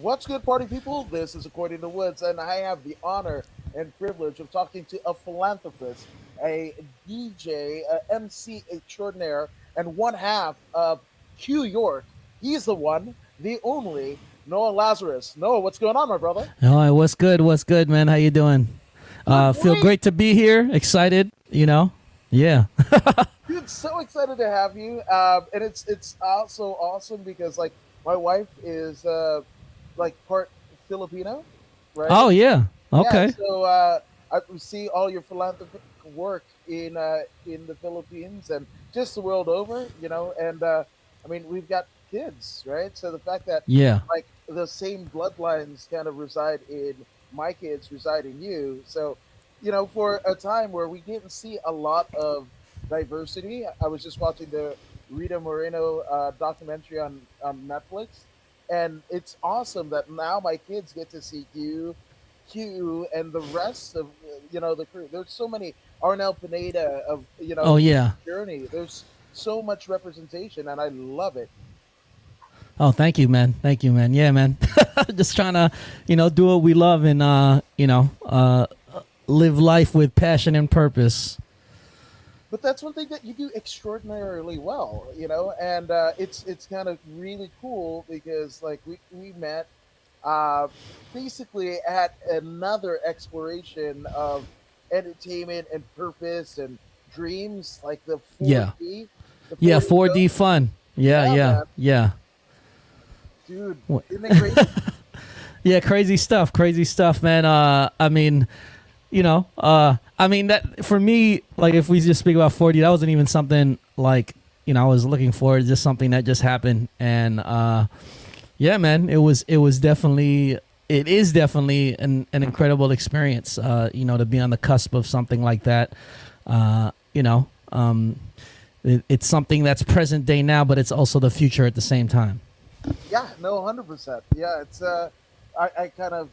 What's good, party people? This is According to Woods, and I have the honor and privilege of talking to a philanthropist, a DJ, a MC extraordinaire, and one half of Q York. He's the one, the only, Knowa Lazarus. Noah, what's going on, my brother? All right, what's good? What's good, man? How you doing? Doing Feel great. great to be here. Excited, Yeah. Dude, so excited to have you. And it's also awesome because like my wife is like part Filipino, right? Oh yeah. Yeah, Okay. so I see all your philanthropic work in the Philippines and just the world over, And I mean, we've got kids, right? So the fact that Yeah. like the same bloodlines kind of reside in my kids, reside in you. So, for a time where we didn't see a lot of diversity, I was just watching the Rita Moreno documentary on Netflix, and it's awesome that now my kids get to see you, Q, and the rest of the crew. There's so many Arnel Pineda of Oh yeah. Journey. There's so much representation, and I love it. Oh, thank you, man. Thank you, man. Yeah, man. Just trying to, do what we love and live life with passion and purpose. But that's one thing that you do extraordinarily well, and it's kind of really cool because like we met uh, basically at another exploration of entertainment and purpose and dreams, like the Yeah. 4D, the Yeah. 4D 4D show. fun. Yeah. Yeah, Yeah. man, Yeah. dude, What? isn't it crazy? Yeah. Crazy stuff. Crazy stuff, man. I mean that for me, like if we just speak about 4D, that wasn't even something like I was looking for. Just something that just happened, and yeah, man, it is definitely an incredible experience. To be on the cusp of something like that. Uh, you know, um, it's something that's present day now, but it's also the future at the same time. Yeah, no, 100%. Yeah, it's I kind of,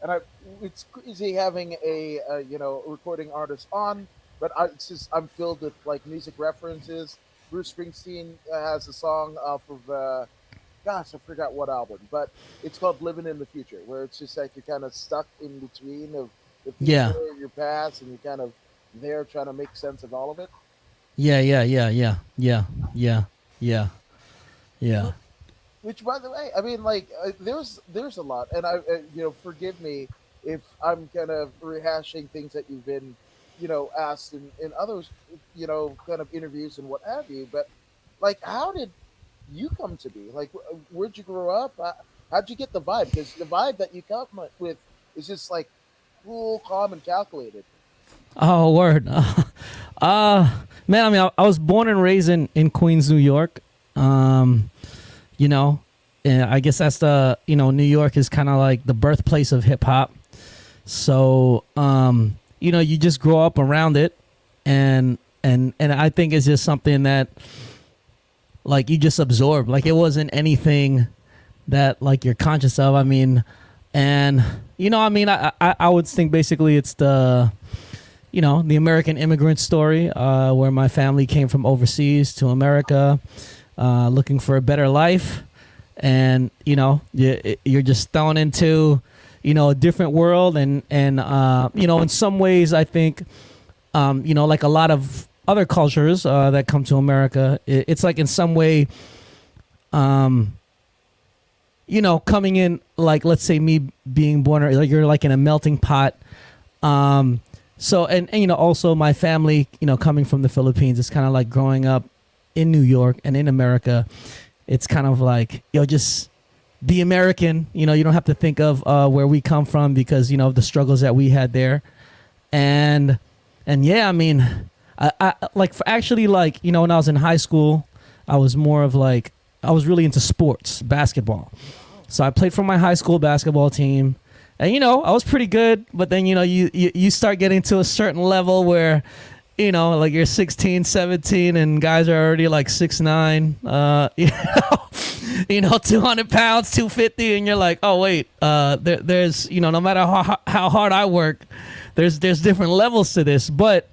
and it's crazy having a recording artist on, but it's just I'm filled with like music references. Bruce Springsteen has a song off of, gosh, I forgot what album, but it's called "Living in the Future," where it's just like you're kind of stuck in between of the future, Yeah, your past, and you're kind of there trying to make sense of all of it. yeah, yeah, yeah, yeah, yeah, yeah, yeah, yeah. Which, by the way, I mean, like, there's a lot, and forgive me if I'm kind of rehashing things that you've been, asked in others, kind of interviews and what have you. But like, how did you come to be? Like, where'd you grow up? How'd you get the vibe? Because the vibe that you come with is just like cool, calm, and calculated. Oh, word. Man, I mean, I was born and raised in Queens, New York. Um, you know, and I guess that's New York is kind of like the birthplace of hip hop. So, you just grow up around it, and I think it's just something that like you just absorb. Like it wasn't anything that like you're conscious of. I mean, and I would think basically it's the American immigrant story, where my family came from overseas to America, looking for a better life, and you're just thrown into a different world, and in some ways I think like a lot of other cultures that come to America, it's like in some way coming in, like let's say me being born, or like you're like in a melting pot. So and also my family, coming from the Philippines, it's kind of like growing up in New York and in America. It's kind of like just be American. You don't have to think of where we come from, because of the struggles that we had there. And yeah, I mean, I like for actually, like when I was in high school, I was more of like I was really into sports, basketball. So I played for my high school basketball team. And I was pretty good, but then you start getting to a certain level where like you're 16, 17, and guys are already like 6'9", 200 pounds, 250, and you're like, oh wait, there's no matter how hard I work, there's different levels to this. But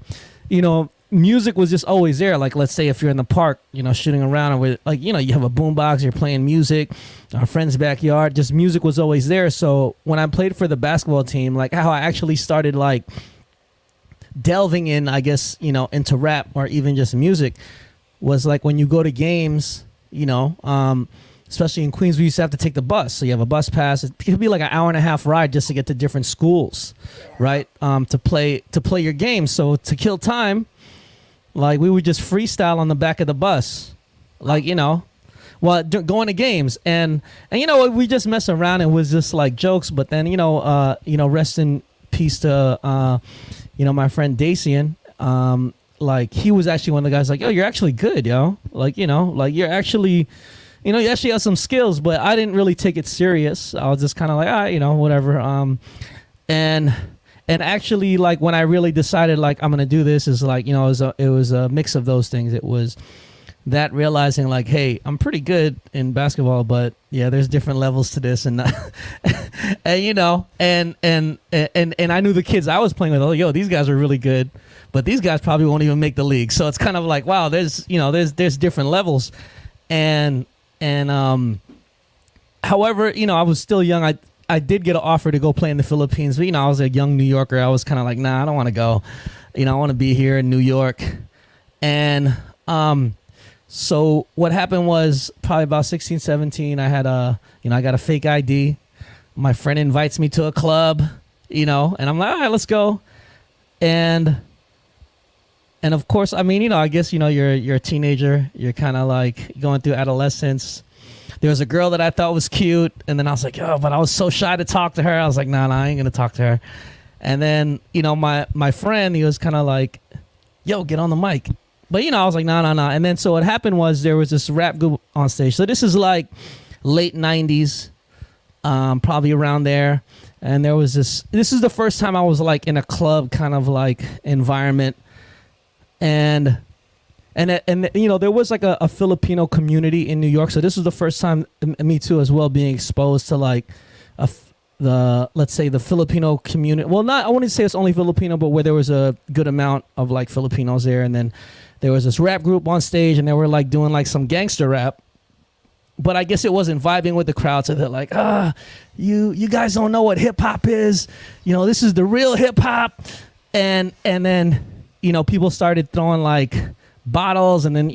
music was just always there. Like, let's say if you're in the park, shooting around, and with, like, you have a boombox, you're playing music, our friend's backyard, just music was always there. So when I played for the basketball team, like how I actually started like delving in, I guess, into rap or even just music was like when you go to games, especially in Queens, we used to have to take the bus. So you have a bus pass. It could be like an hour and a half ride just to get to different schools, right? To play your game. So to kill time, like we would just freestyle on the back of the bus, like while going to games, and we just mess around. It was just like jokes, but then rest in peace to my friend Dacian. Like he was actually one of the guys like, yo, you're actually good, yo. Like like you're actually. You actually have some skills, but I didn't really take it serious. I was just kind of like, whatever. And actually, like when I really decided, like I'm gonna do this, is like, it was a mix of those things. It was that realizing, like, hey, I'm pretty good in basketball, but yeah, there's different levels to this, and and and I knew the kids I was playing with. Oh, yo, these guys are really good, but these guys probably won't even make the league. So it's kind of like, wow, there's different levels, and however, I was still young. I did get an offer to go play in the Philippines, but I was a young New Yorker. I was kind of like, nah, I don't want to go. I want to be here in New York. And so what happened was probably about 16, 17, I had I got a fake ID. My friend invites me to a club, and I'm like, all right, let's go. And of course, I mean, I guess, you're a teenager. You're kind of like going through adolescence. There was a girl that I thought was cute. And then I was like, oh, but I was so shy to talk to her. I was like, nah, I ain't going to talk to her. And then, my friend, he was kind of like, yo, get on the mic. But, I was like, nah. And then so what happened was there was this rap group on stage. So this is like late 90s, probably around there. And there was this is the first time I was like in a club kind of like environment. And there was like a Filipino community in New York, so this was the first time, me too as well, being exposed to like let's say the Filipino community. Well, I wouldn't say it's only Filipino, but where there was a good amount of like Filipinos there. And then there was this rap group on stage, and they were like doing like some gangster rap, but I guess it wasn't vibing with the crowd. So they're like, you guys don't know what hip hop is. This is the real hip hop. And then people started throwing like bottles, and then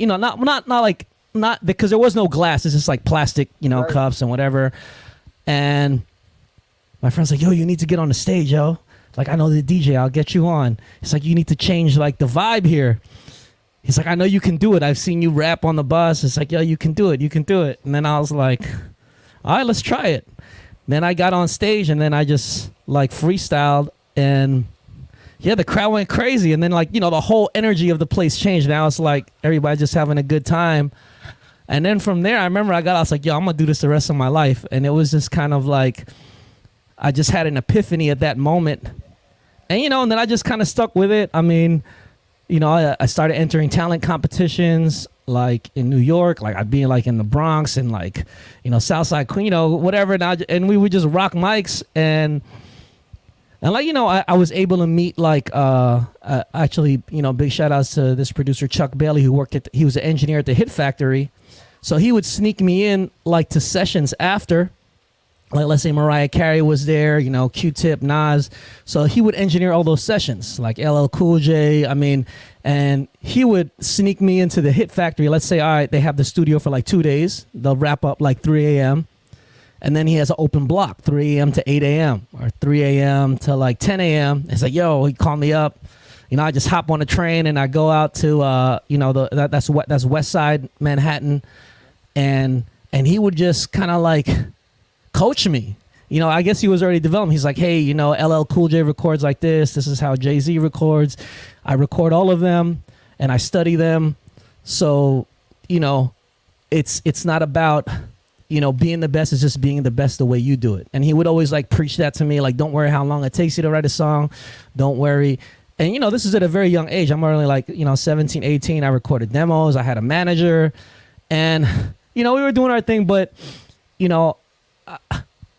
not because there was no glass. It's just like plastic, Right. cups and whatever. And my friend's like, yo, you need to get on the stage, yo. Like, I know the DJ, I'll get you on. It's like, you need to change like the vibe here. He's like, I know you can do it. I've seen you rap on the bus. It's like, yo, you can do it. And then I was like, all right, let's try it. Then I got on stage, and then I just like freestyled, and yeah, the crowd went crazy. And then like, the whole energy of the place changed. Now it's like everybody just having a good time. And then from there, I remember I was like, yo, I'm going to do this the rest of my life. And it was just kind of like, I just had an epiphany at that moment. And, and then I just kind of stuck with it. I mean, I started entering talent competitions like in New York. Like I'd be like in the Bronx and like, Southside Queen, whatever. And we would just rock mics, and like, I was able to meet like actually, big shout outs to this producer Chuck Bailey, who he was an engineer at the Hit Factory. So he would sneak me in like to sessions after, like let's say Mariah Carey was there, Q-Tip, Nas. So he would engineer all those sessions, like LL Cool J. I mean, and he would sneak me into the Hit Factory. Let's say, all right, they have the studio for like 2 days. They'll wrap up like 3 a.m. And then he has an open block, 3 a.m. to 8 a.m. or 3 a.m. to like 10 a.m. It's like, yo, he called me up. I just hop on a train and I go out to, that's West Side Manhattan. And he would just kind of like coach me. I guess he was already developed. He's like, hey, LL Cool J records like this. This is how Jay-Z records. I record all of them and I study them. So, it's not about, being the best. Is just being the best the way you do it. And he would always like preach that to me. Like, don't worry how long it takes you to write a song. Don't worry. And, this is at a very young age. I'm only like, 17, 18. I recorded demos. I had a manager. And, we were doing our thing. But,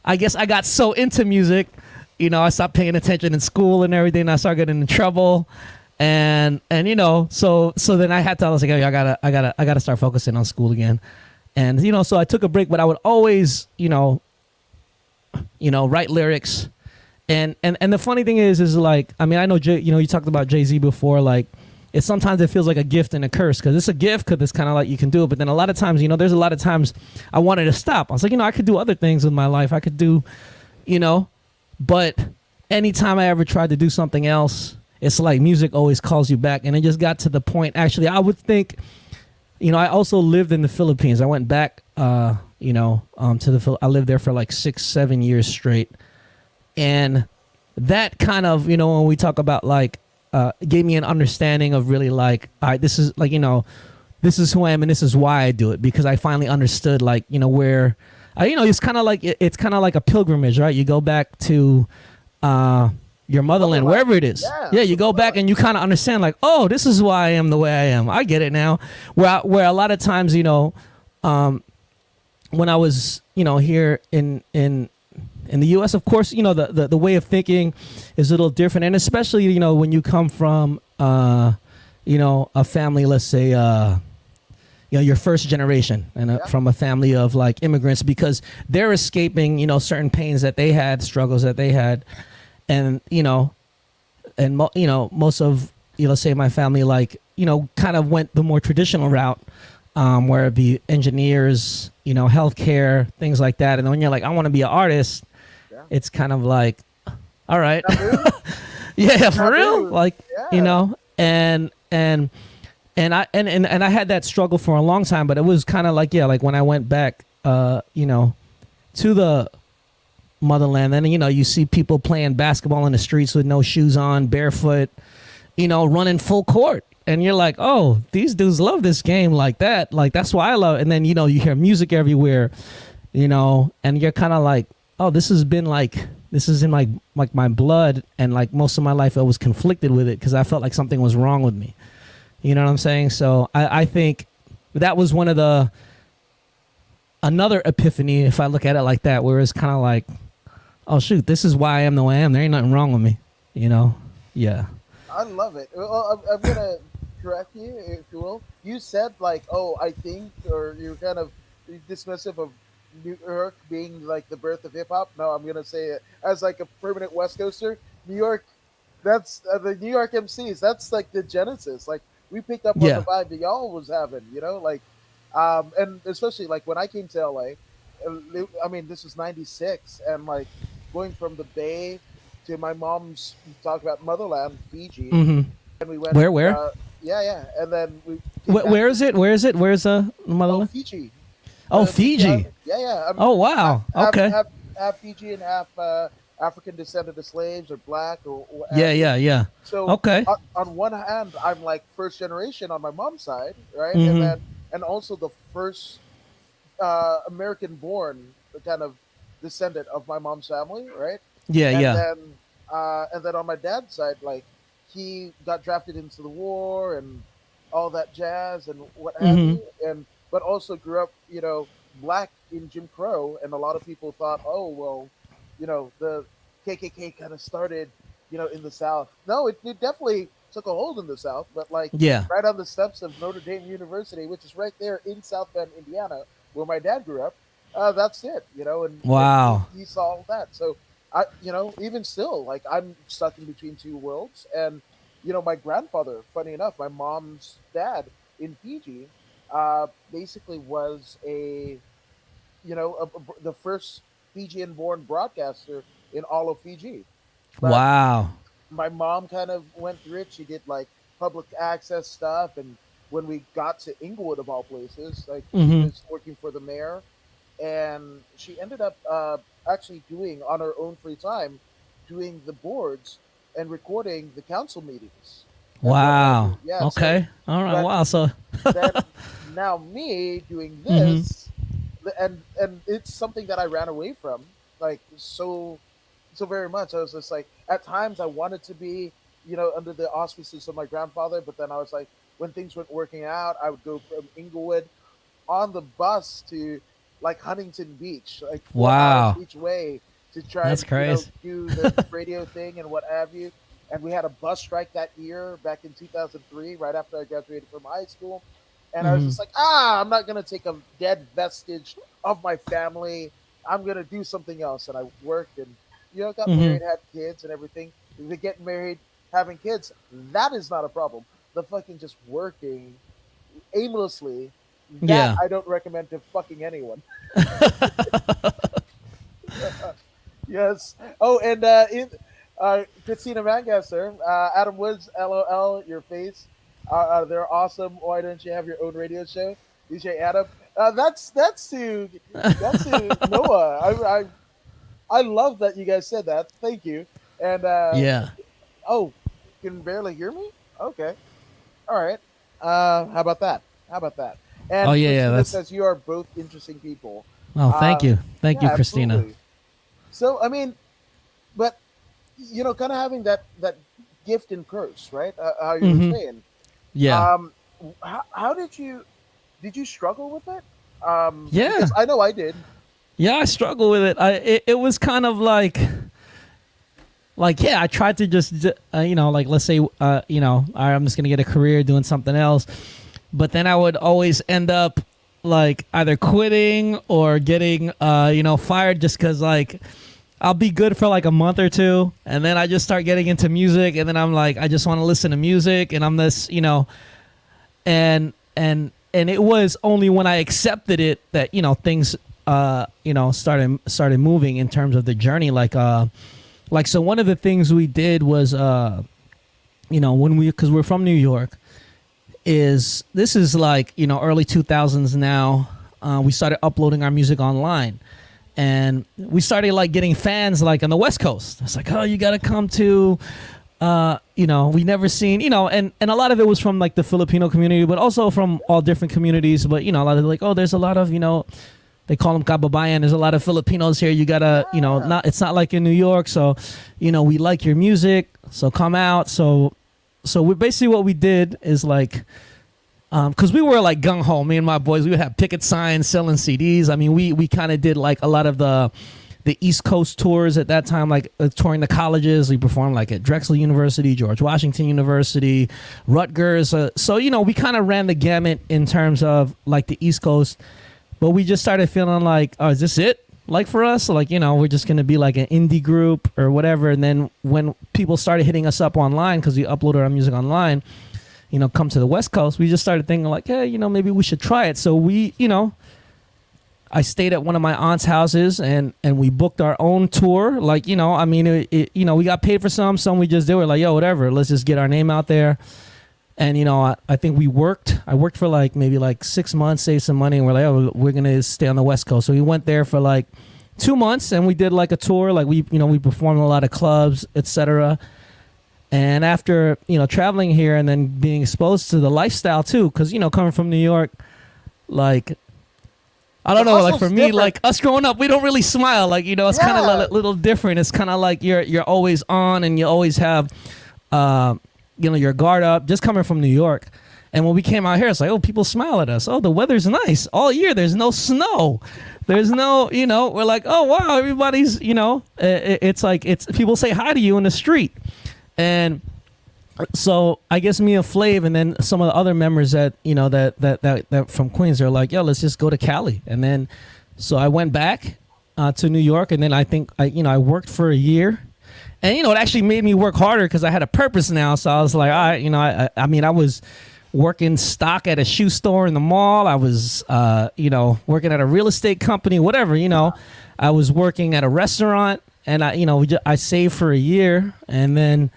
I guess I got so into music, I stopped paying attention in school and everything. I started getting in trouble. And so then I was like, oh, I gotta start focusing on school again. And so I took a break, but I would always write lyrics. And the funny thing is like, I mean, I know you talked about Jay-Z before. Like, it sometimes it feels like a gift and a curse, because it's a gift because it's kind of like you can do it, but then a lot of times, there's a lot of times I wanted to stop. I was like, I could do other things with my life. I could do, but anytime I ever tried to do something else, it's like music always calls you back. And it just got to the point. Actually, I would think, I also lived in the Philippines. I went back, to I lived there for like 6-7 years straight. And that kind of, when we talk about like, gave me an understanding of really like, all right, this is like, this is who I am and this is why I do it, because I finally understood like, where, it's kind of like, it's kind of like a pilgrimage, right? You go back to, your motherland, wherever it is. Yeah, you go back and you kind of understand like, oh, this is why I am the way I am. I get it now. Where a lot of times, when I was, here in the U.S., of course, the way of thinking is a little different, and especially when you come from a family, let's say your first generation, and from a family of like immigrants, because they're escaping certain pains that they had, struggles that they had, and most of say my family like kind of went the more traditional route, where it be engineers, healthcare, things like that, and then when you're like, I want to be an artist. Yeah. It's kind of like, all right, Taboo? yeah, for real, Taboo. like Yeah. and I had that struggle for a long time, but it was kind of like, yeah, like when I went back, to the motherland, then you see people playing basketball in the streets with no shoes on, barefoot, running full court. And you're like, oh, these dudes love this game like that. Like, that's why I love it. And then, you hear music everywhere, and you're kind of like, oh, this has been like, this is in my blood. And like most of my life, I was conflicted with it because I felt like something was wrong with me. You know what I'm saying? So I think that was another epiphany, if I look at it like that, where it's kind of like, oh, shoot, this is why I am the way I am. There ain't nothing wrong with me, Yeah. I love it. Well, I'm gonna correct you, if you will. You said like, "Oh, I think," or you're kind of dismissive of New York being like the birth of hip hop. No, I'm gonna say it as like a permanent West Coaster. New York, that's the New York MCs. That's like the genesis. Like we picked up on the Yeah. vibe that y'all was having. Like, and especially like when I came to LA. I mean, this was '96, and like going from the Bay to my mom's talk about motherland, Fiji, Mm-hmm. and we went. Where? Yeah, yeah, and then we came back Where to is it? Where's the motherland? Fiji. Oh, Fiji Fiji. Island. Yeah, yeah. Oh, wow. Okay. Half Fiji and half African descended of slaves or black or what Yeah, have you. yeah, yeah. So Okay. on one hand, I'm like first generation on my mom's side, right, Mm-hmm. and also the first American born kind of descendant of my mom's family, right? Yeah, and yeah. then and then on my dad's side, like he got drafted into the war and all that jazz and what have Mm-hmm. you, and but also grew up, black in Jim Crow, and a lot of people thought, oh well, the KKK kind of started, in the South. No, it definitely took a hold in the South, but like Yeah. right on the steps of Notre Dame University, which is right there in South Bend, Indiana, where my dad grew up. That's it, and Wow. he saw all that. So even still, like I'm stuck in between two worlds. And, my grandfather, funny enough, my mom's dad in Fiji, basically was the first Fijian born broadcaster in all of Fiji. But Wow. my mom kind of went through it. She did like public access stuff. And when we got to Inglewood, of all places, like she Mm-hmm. was working for the mayor, and she ended up actually doing on her own free time, doing the boards and recording the council meetings and what have you. Wow. Yeah. So, Okay. All right. but Wow. So. then now me doing Mm-hmm. this, and it's something that I ran away from, like so very much. I was just like, at times I wanted to be, under the auspices of my grandfather, but then I was like, when things weren't working out, I would go from Inglewood on the bus to like Huntington Beach, like 4 hours Wow. each way to try That's and crazy. do the radio thing and what have you. and we had a bus strike that year back in 2003, right after I graduated from high school. And I was Mm-hmm. just like, I'm not going to take a dead vestige of my family. I'm going to do something else. And I worked and, got Mm-hmm. married, had kids and everything. The getting married, having kids, that is not a problem. The fucking just working aimlessly, that Yeah. I don't recommend to fucking anyone. Yes. Oh, and Christina Mangasser, Adam Woods, LOL, your face. They're awesome. Why don't you have your own radio show, DJ Adam? That's to Noah. I love that you guys said that. Thank you. And Yeah. oh, you can barely hear me. Okay. All right. How about that? How about that? Oh And yeah, yeah. Christina That's. says you are both interesting people. Oh, thank Uh, you, thank yeah, you, Christina. absolutely. So I mean, but kind of having that gift and curse, right? How you were Mm-hmm. saying. Yeah. Um, how did you struggle with it? Yeah. Because I know I did. Yeah. I struggle with it. It was kind of like yeah. I tried to just like let's say all right, I'm just gonna get a career doing something else, but then I would always end up like either quitting or getting fired just because like I'll be good for like a month or two, and then I just start getting into music, and then I'm like, I just want to listen to music, and I'm this, and it was only when I accepted it that things, started moving in terms of the journey. Like so, one of the things we did was, when because we're from New York, is this is like early 2000s now. We started uploading our music online, and we started like getting fans like on the West Coast. It's like, oh, you got to come to, we never seen, and a lot of it was from like the Filipino community, but also from all different communities. But a lot of like, oh, there's a lot of they call them kababayan. There's a lot of Filipinos here. You gotta, Yeah. not it's not like in New York. So, we like your music. So come out. So we basically what we did is like, because we were like gung ho, me and my boys, we would have picket signs, selling CDs. I mean, we kind of did like a lot of the East Coast tours at that time, like touring the colleges. We performed like at Drexel University, George Washington University, Rutgers. So we kind of ran the gamut in terms of like the East Coast, but we just started feeling like, oh, is this it? Like for us, like we're just gonna be like an indie group or whatever. And then when people started hitting us up online because we uploaded our music online, come to the West Coast, we just started thinking like, hey, maybe we should try it. So I stayed at one of my aunt's houses and we booked our own tour. Like, I mean, we got paid for some we just did. We're like, yo, whatever, let's just get our name out there. And, I think I worked for like maybe like 6 months, saved some money. And we're like, oh, we're going to stay on the West Coast. So we went there for like 2 months and we did like a tour. Like we performed in a lot of clubs, etc. And after, traveling here and then being exposed to the lifestyle too, because, coming from New York, like, I The don't know, like for hustle's me, different. like us growing up, we don't really smile. Like, it's kind of Yeah. a little different. It's kind of like you're always on and you always have, your guard up just coming from New York. And when we came out here, it's like, oh, people smile at us. Oh, the weather's nice all year. There's no snow. There's no, we're like, oh, wow, everybody's, it's like, people say hi to you in the street. And so I guess me and Flav and then some of the other members that that from Queens are like, yo, let's just go to Cali. And then so I went back to New York, and then I think I worked for a year, and it actually made me work harder because I had a purpose now. So I was like, all right, I mean, I was working stock at a shoe store in the mall. I was working at a real estate company, whatever. I was working at a restaurant, and I saved for a year, and then.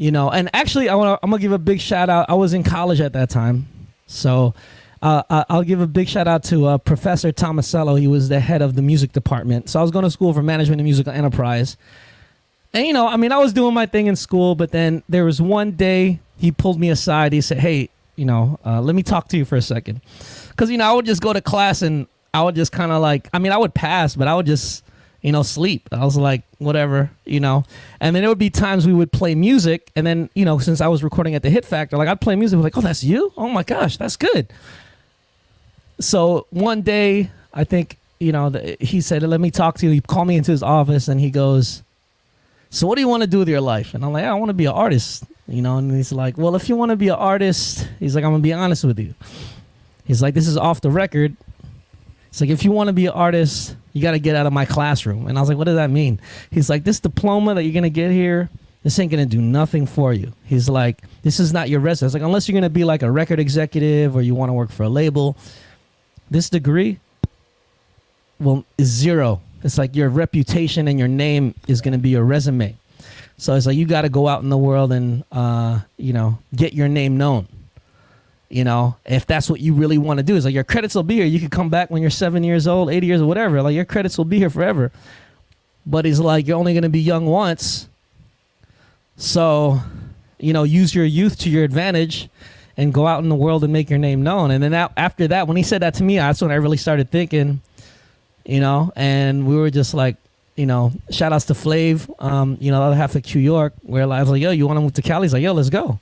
And actually, I'm gonna give a big shout out. I was in college at that time, so I'll give a big shout out to Professor Tomasello. He was the head of the music department. So I was going to school for management and musical enterprise, and I mean, I was doing my thing in school. But then there was one day he pulled me aside. He said, "Hey, let me talk to you for a second," because I would just go to class and I would just kind of like, I mean, I would pass, but I would just sleep. I was like, whatever, and then there would be times we would play music, and then, since I was recording at the Hit Factor, like I'd play music, like, oh, that's you? Oh my gosh, that's good. So one day, I think, he said, let me talk to you. He called me into his office and he goes, so what do you want to do with your life? And I'm like, I want to be an artist, you know. And he's like, well, if you want to be an artist, he's like, I'm gonna be honest with you. He's like, this is off the record. It's like, if you want to be an artist, you got to get out of my classroom. And I was like, what does that mean? He's like, this diploma that you're going to get here, this ain't going to do nothing for you. He's like, this is not your resume. It's like, unless you're going to be like a record executive or you want to work for a label, this degree, well, is zero. It's like your reputation and your name is going to be your resume. So it's like, you got to go out in the world and, you know, get your name known. You know, if that's what you really want to do, is like your credits will be here. You could come back when you're 7 years old, 80 years, or whatever. Like your credits will be here forever. But he's like, you're only going to be young once. So, you know, use your youth to your advantage and go out in the world and make your name known. And then after that, when he said that to me, that's when I really started thinking, you know, and we were just like, you know, shout outs to Flav, you know, the other half of Q York, where I was like, yo, you want to move to Cali? He's like, yo, let's go.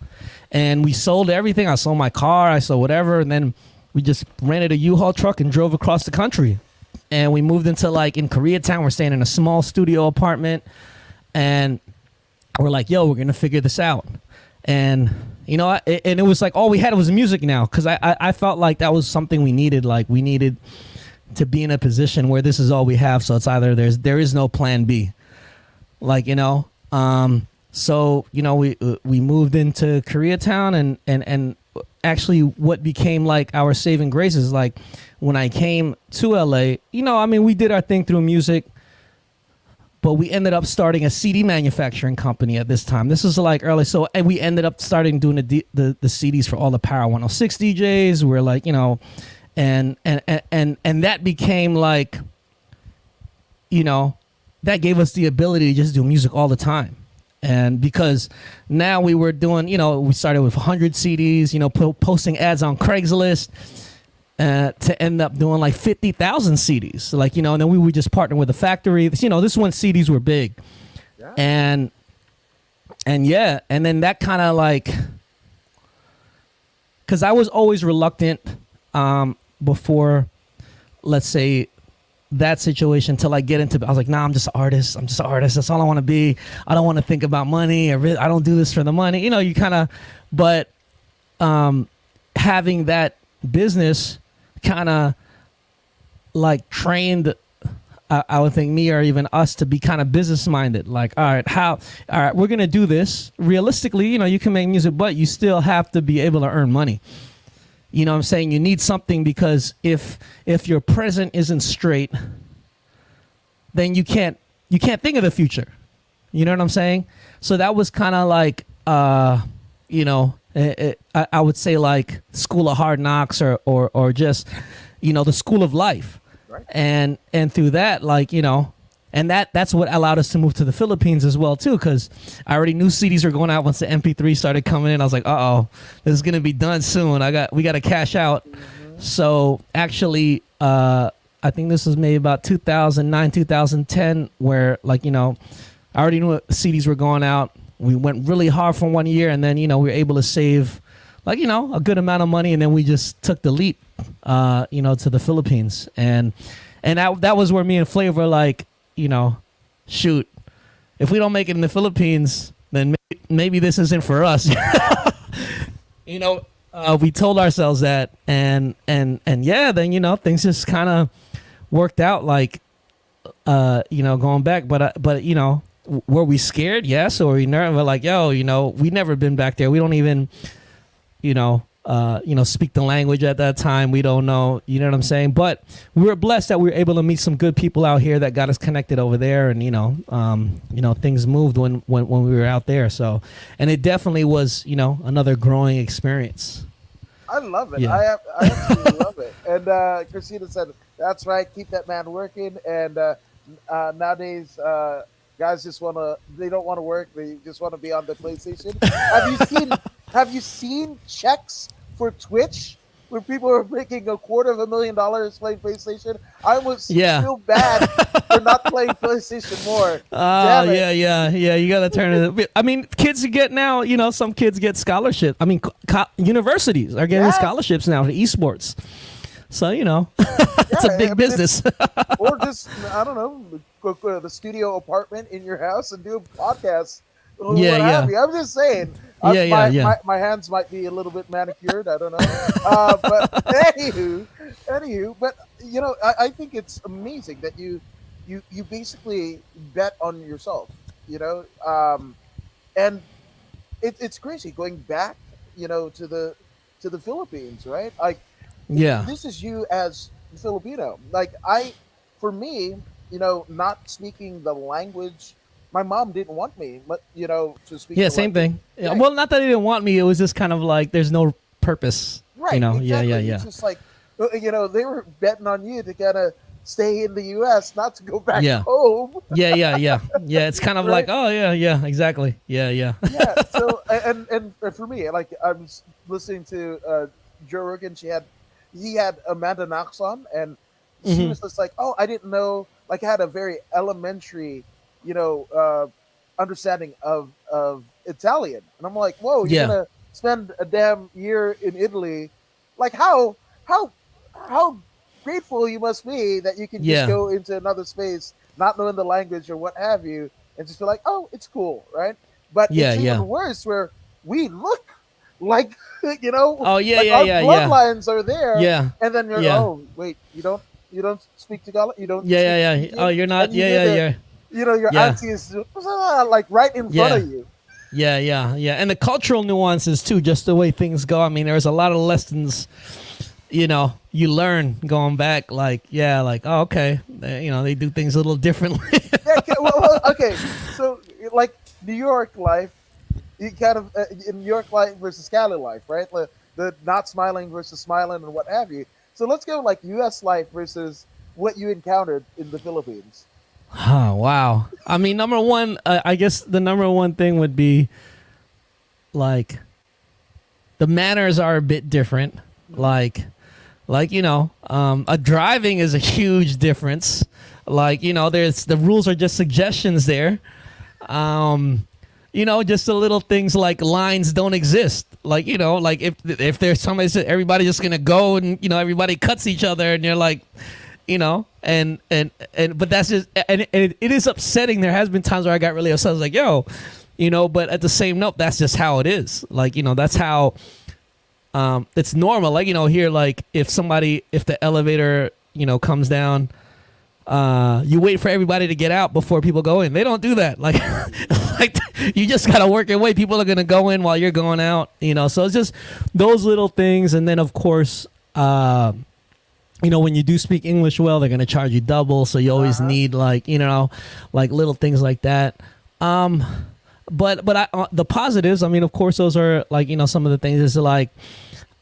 And we sold everything. I sold my car. I sold whatever. And then we just rented a U-Haul truck and drove across the country. And we moved into like in Koreatown. We're staying in a small studio apartment. And we're like, yo, we're going to figure this out. And, you know, and it was like all we had was music now. Because I felt like that was something we needed. Like we needed to be in a position where this is all we have. So it's either there is no plan B. Like, you know, so, you know, we moved into Koreatown and actually what became like our saving grace is like when I came to LA, you know, I mean, we did our thing through music, but we ended up starting a CD manufacturing company at this time. This is like early. So, and we ended up starting doing the CDs for all the Power 106 DJs. We're like, you know, and that became like, you know, that gave us the ability to just do music all the time. And because now we were doing, you know, we started with 100 CDs, you know, posting ads on Craigslist to end up doing like 50,000 CDs. So like, you know, and then we would just partner with a factory. You know, this is when CDs were big. Yeah. And yeah, and then that kind of like, because I was always reluctant before, let's say, that situation till I get into, I was like, nah, I'm just an artist. That's all I want to be. I don't want to think about money. I don't do this for the money. You know, you kind of, but having that business kind of like trained, I would think me or even us to be kind of business minded. Like, all right, we're going to do this. Realistically, you know, you can make music, but you still have to be able to earn money. You know what I'm saying? You need something because if your present isn't straight, then you can't think of the future. You know what I'm saying? So that was kind of like, you know, I would say like School of Hard Knocks or just, you know, the school of life. Right. And through that, like, you know, and that's what allowed us to move to the Philippines as well, too, because I already knew CDs were going out once the MP3 started coming in. I was like, this is going to be done soon. We got to cash out. Mm-hmm. So actually, I think this was maybe about 2009, 2010, where, like, you know, I already knew CDs were going out. We went really hard for 1 year, and then, you know, we were able to save, like, you know, a good amount of money, and then we just took the leap, you know, to the Philippines. And that was where me and Flav were like, you know, shoot, if we don't make it in the Philippines, then maybe this isn't for us. You know, we told ourselves that, and yeah, then, you know, things just kind of worked out, like, you know, going back. But you know, were we scared? Yes. Or were we nervous? We're like, yo, you know, we never been back there. We don't even, you know, speak the language at that time. We don't know, you know what I'm saying? But we were blessed that we were able to meet some good people out here that got us connected over there, and you know, things moved when we were out there. So, and it definitely was, you know, another growing experience. I love it. Yeah. I absolutely love it. And Christina said, "That's right. Keep that man working." And nowadays, guys they don't want to work. They just want to be on the PlayStation. Have you seen checks for Twitch where people are making $250,000 playing PlayStation? I almost feel bad for not playing PlayStation more. Yeah. You got to turn it. I mean, kids get now, you know, some kids get scholarships. I mean, universities are getting scholarships now to esports. So, you know, it's a big business. Or just, I don't know, the studio apartment in your house and do a podcast or Yeah, what have yeah, you. I'm just saying, yeah, yeah, yeah, my hands might be a little bit manicured. I don't know, but anywho, but I think it's amazing that you basically bet on yourself. You know, and it's crazy going back, to the Philippines, right? Like yeah. this is you as Filipino. Like for me, not speaking the language, my mom didn't want me, but to speak Yeah, the same language. thing. Yeah, Right, well, not that they didn't want me. It was just kind of like there's no purpose. You right, know. Yeah, yeah, exactly. It's yeah, just like they were betting on you to kind of stay in the U.S., not to go back yeah, home, yeah, yeah, yeah, yeah. It's kind of like, right? oh yeah, yeah, exactly. Yeah, yeah, Yeah. So and for me, like I was listening to Joe Rogan. He had Amanda Knox on, and she hmm, was just like, "Oh, I didn't know." Like, I had a very elementary, you know, understanding of Italian, and I'm like, "Whoa, you're yeah, gonna spend a damn year in Italy? Like, how grateful you must be that you can just yeah, go into another space, not knowing the language or what have you, and just feel like, oh, it's cool, right?" But yeah, it's yeah. even worse where we look like you know Oh yeah, like yeah, our yeah, yeah, bloodlines are there, yeah, and then you're, yeah, oh wait, you don't speak Tagalog, you don't yeah, speak yeah, yeah. Oh, Filipino, you're not. and you Yeah, hear yeah, the yeah, your yeah, auntie is like right in front yeah. of you. Yeah, yeah, yeah. And the cultural nuances too, just the way things go. I mean, there's a lot of lessons, you learn going back. Like, yeah, like, oh, okay. They do things a little differently. Yeah, okay, okay, so like New York life, you kind of in New York life versus Cali life, right? The not smiling versus smiling and what have you. So let's go like U.S. life versus what you encountered in the Philippines. Oh, wow. I mean, number one, I guess the number one thing would be like the manners are a bit different. Hmm. Like, a driving is a huge difference. Like, there's the rules are just suggestions there. Um, just the little things like lines don't exist. Like, like if there's somebody, everybody just gonna go and everybody cuts each other, and you're like, but that's just and it is upsetting. There has been times where I got really upset. I was like, yo, but at the same note, that's just how it is. Like, that's how it's normal. Like, here, like if the elevator comes down, you wait for everybody to get out before people go in. They don't do that. Like, like you just gotta work your way. People are gonna go in while you're going out. So it's just those little things, and then of course, when you do speak English well, they're gonna charge you double. So you always Uh-huh. need like little things like that. But the positives, I mean, of course, those are like some of the things is like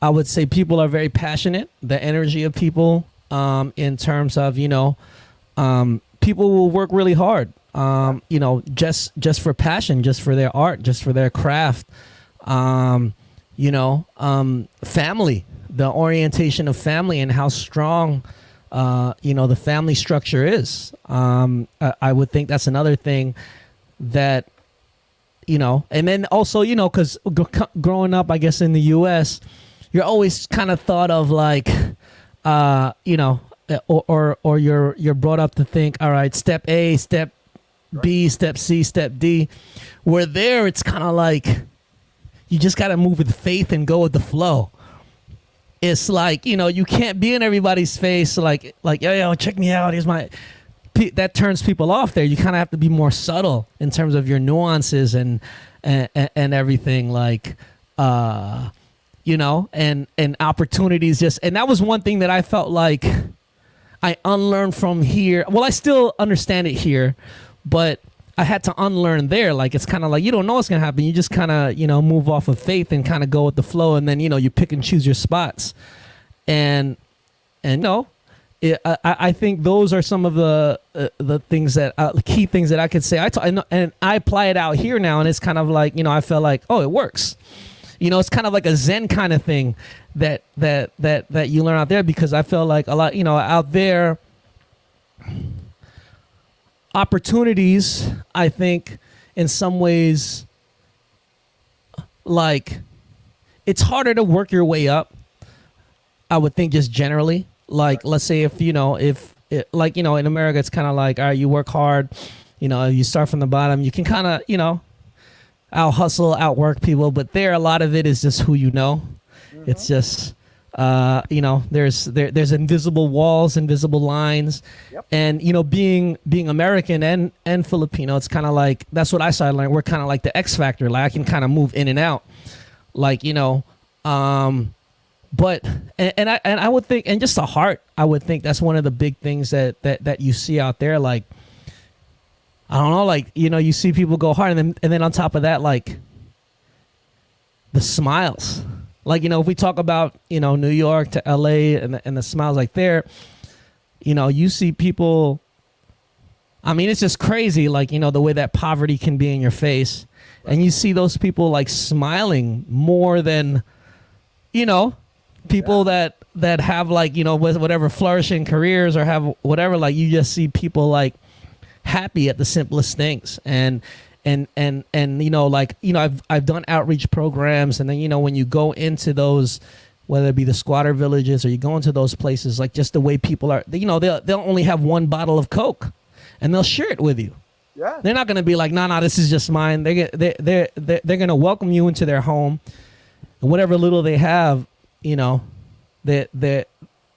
I would say people are very passionate. The energy of people, in terms of people will work really hard. Yeah. Just for passion, just for their art, just for their craft. Family, the orientation of family, and how strong, the family structure is. I would think that's another thing that and then also because growing up, I guess in the U.S., you're always kind of thought of like, or you're brought up to think, all right, step A, step Right. B, step C, step D. Where there, it's kind of like you just got to move with faith and go with the flow. It's like you can't be in everybody's face like yo, check me out. Here's my. That turns people off. There, you kind of have to be more subtle in terms of your nuances and everything. Like, and opportunities. And that was one thing that I felt like I unlearned from here. Well, I still understand it here, but I had to unlearn there. Like, it's kind of like you don't know what's gonna happen. You just kind of move off of faith and kind of go with the flow, and then you pick and choose your spots, and no. I think those are some of the things that key things that I could say. And I apply it out here now, and it's kind of like I feel like, oh, it works. It's kind of like a Zen kind of thing that you learn out there, because I feel like a lot out there, opportunities, I think in some ways, like it's harder to work your way up, I would think, just generally. Like, Right. let's say if like, in America, it's kind of like, all right, you work hard, you start from the bottom. You can kind of, out hustle, outwork people, but there, a lot of it is just who you know. Hmm. It's just, there's invisible walls, invisible lines, Yep. and being American and Filipino, it's kind of like that's what I started learning. We're kind of like the X factor. Like I can kind of move in and out, like but and I would think, and just the heart, I would think that's one of the big things that you see out there. Like I don't know, like you see people go hard, and then on top of that, like the smiles. Like if we talk about New York to LA and the smiles, like there, you see people. I mean, it's just crazy, like the way that poverty can be in your face, and you see those people like smiling more than people that have like with whatever flourishing careers or have whatever. Like you just see people like happy at the simplest things, and like I've done outreach programs, and then when you go into those, whether it be the squatter villages or you go into those places, like just the way people are, they'll only have one bottle of Coke, and they'll share it with you. Yeah. They're not gonna be like, no, this is just mine. They're gonna welcome you into their home, and whatever little they have, they're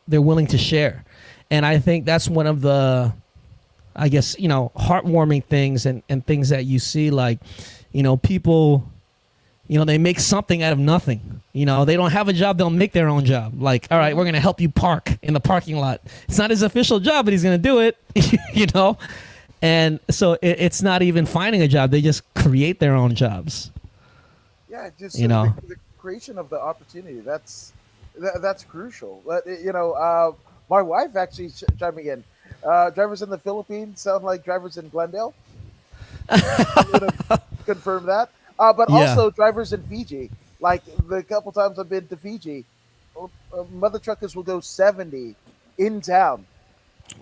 willing to share. And I think that's one of the, I guess, heartwarming things and things that you see, like, people, they make something out of nothing. They don't have a job, they'll make their own job. Like, all right, we're going to help you park in the parking lot. It's not his official job, but he's going to do it, And so it's not even finding a job. They just create their own jobs. Yeah, just the creation of the opportunity. That's crucial. But my wife actually chiming in. Drivers in the Philippines sound like drivers in Glendale. I'm gonna confirm that. But Yeah. also drivers in Fiji. Like the couple times I've been to Fiji, mother truckers will go 70 in town.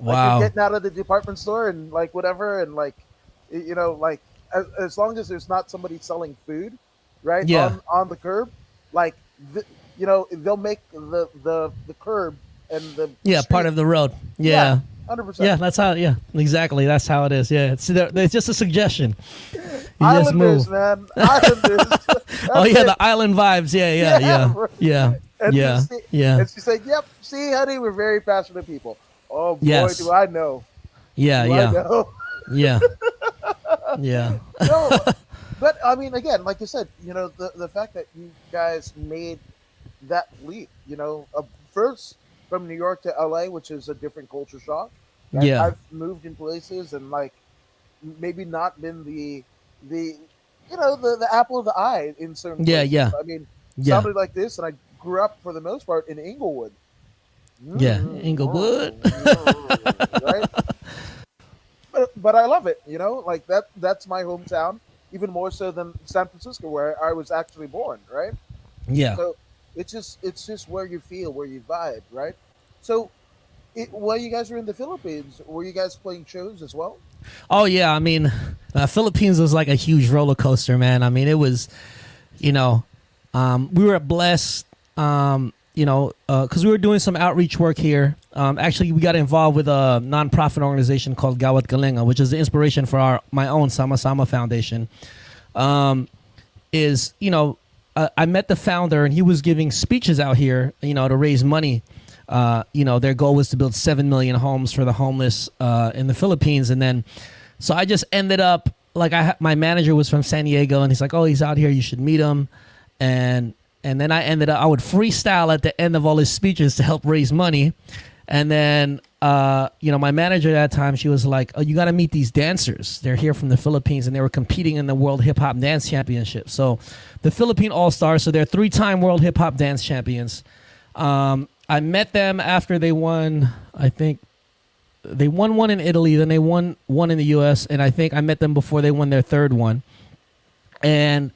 Like you're Wow. getting out of the department store and like whatever, and like like as long as there's not somebody selling food, right, Yeah. on the curb, like they'll make the curb and the Yeah. Part street. of the road. Yeah, Yeah. 100%. Yeah. That's how, yeah, exactly. That's how it is. Yeah. It's just a suggestion. You just Islanders, move. man, Islanders. Oh, That's yeah. it. The island vibes. Yeah. Yeah. Yeah, Yeah. right. Yeah. And Yeah. Yeah. and she said, "Yep, see, honey, we're very passionate people." Oh boy, Yes. do I know? Yeah. Do I Yeah. know? Yeah. Yeah. No, but I mean, again, like you said, the fact that you guys made that leap, first from New York to LA, which is a different culture shock. Right? Yeah. I've moved in places and like maybe not been the the apple of the eye in certain Yeah. places. Yeah. I mean, Yeah. sounded like this, and I grew up for the most part in Inglewood. Yeah. Inglewood. Right? But I love it. Like that's my hometown, even more so than San Francisco, where I was actually born. Right? Yeah. So it's just where you feel, where you vibe, right? So while you guys were in the Philippines, were you guys playing shows as well? Oh yeah. I mean, Philippines was like a huge roller coaster, man. I mean, it was, we were blessed, because we were doing some outreach work here. Actually, we got involved with a nonprofit organization called Gawat Galinga, which is the inspiration for my own Sama Sama Foundation. I met the founder, and he was giving speeches out here, to raise money. Their goal was to build 7 million homes for the homeless in the Philippines, and then, so I just ended up like my manager was from San Diego, and he's like, "Oh, he's out here. You should meet him," and then I would freestyle at the end of all his speeches to help raise money. And then, my manager at that time, she was like, "Oh, you got to meet these dancers. They're here from the Philippines, and they were competing in the World Hip Hop Dance Championship." So the Philippine All-Stars, so they're 3-time World Hip Hop Dance Champions. I met them after they won, I think, they won one in Italy, then they won one in the U.S., and I think I met them before they won their third one. And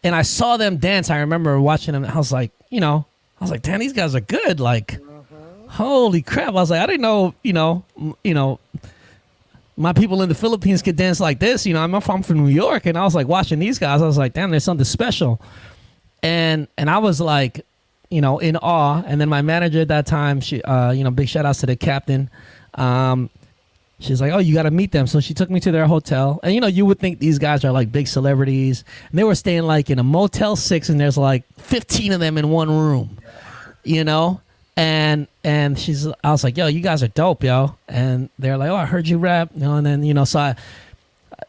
I saw them dance. I remember watching them. I was like, damn, these guys are good. Like, holy crap. I was like, I didn't know, my people in the Philippines could dance like this. I'm from New York, and I was like watching these guys. I was like, damn, there's something special. And I was like, in awe. And then my manager at that time, she, big shout outs to the captain. She's like, oh, you got to meet them. So she took me to their hotel. And, you would think these guys are like big celebrities. And they were staying like in a Motel 6 and there's like 15 of them in one room, And I was like, yo, you guys are dope, yo. And they're like, oh, I heard you rap. And then, so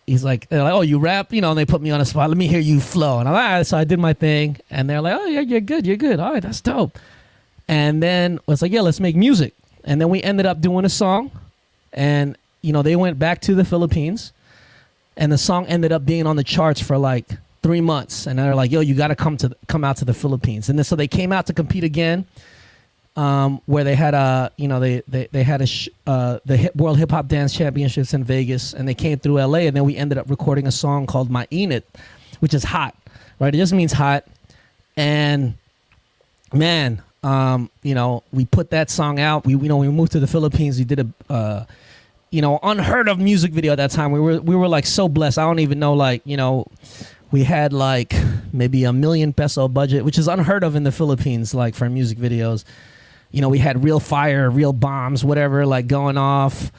they're like, oh, you rap? And they put me on a spot. Let me hear you flow. And I'm like, all right. So I did my thing. And they're like, oh, yeah, you're good. You're good. All right, that's dope. And then it's like, yeah, let's make music. And then we ended up doing a song. And they went back to the Philippines, and the song ended up being on the charts for like 3 months. And they're like, "Yo, you got to come out to the Philippines." And then so they came out to compete again, where they had the World Hip Hop Dance Championships in Vegas, and they came through LA. And then we ended up recording a song called "My Enid," which is hot, right? It just means hot. And man, we put that song out. We moved to the Philippines. We did a unheard of music video at that time. We were like so blessed. I don't even know, we had like maybe $1 million peso budget, which is unheard of in the Philippines, like for music videos. We had real fire, real bombs, whatever, like going off.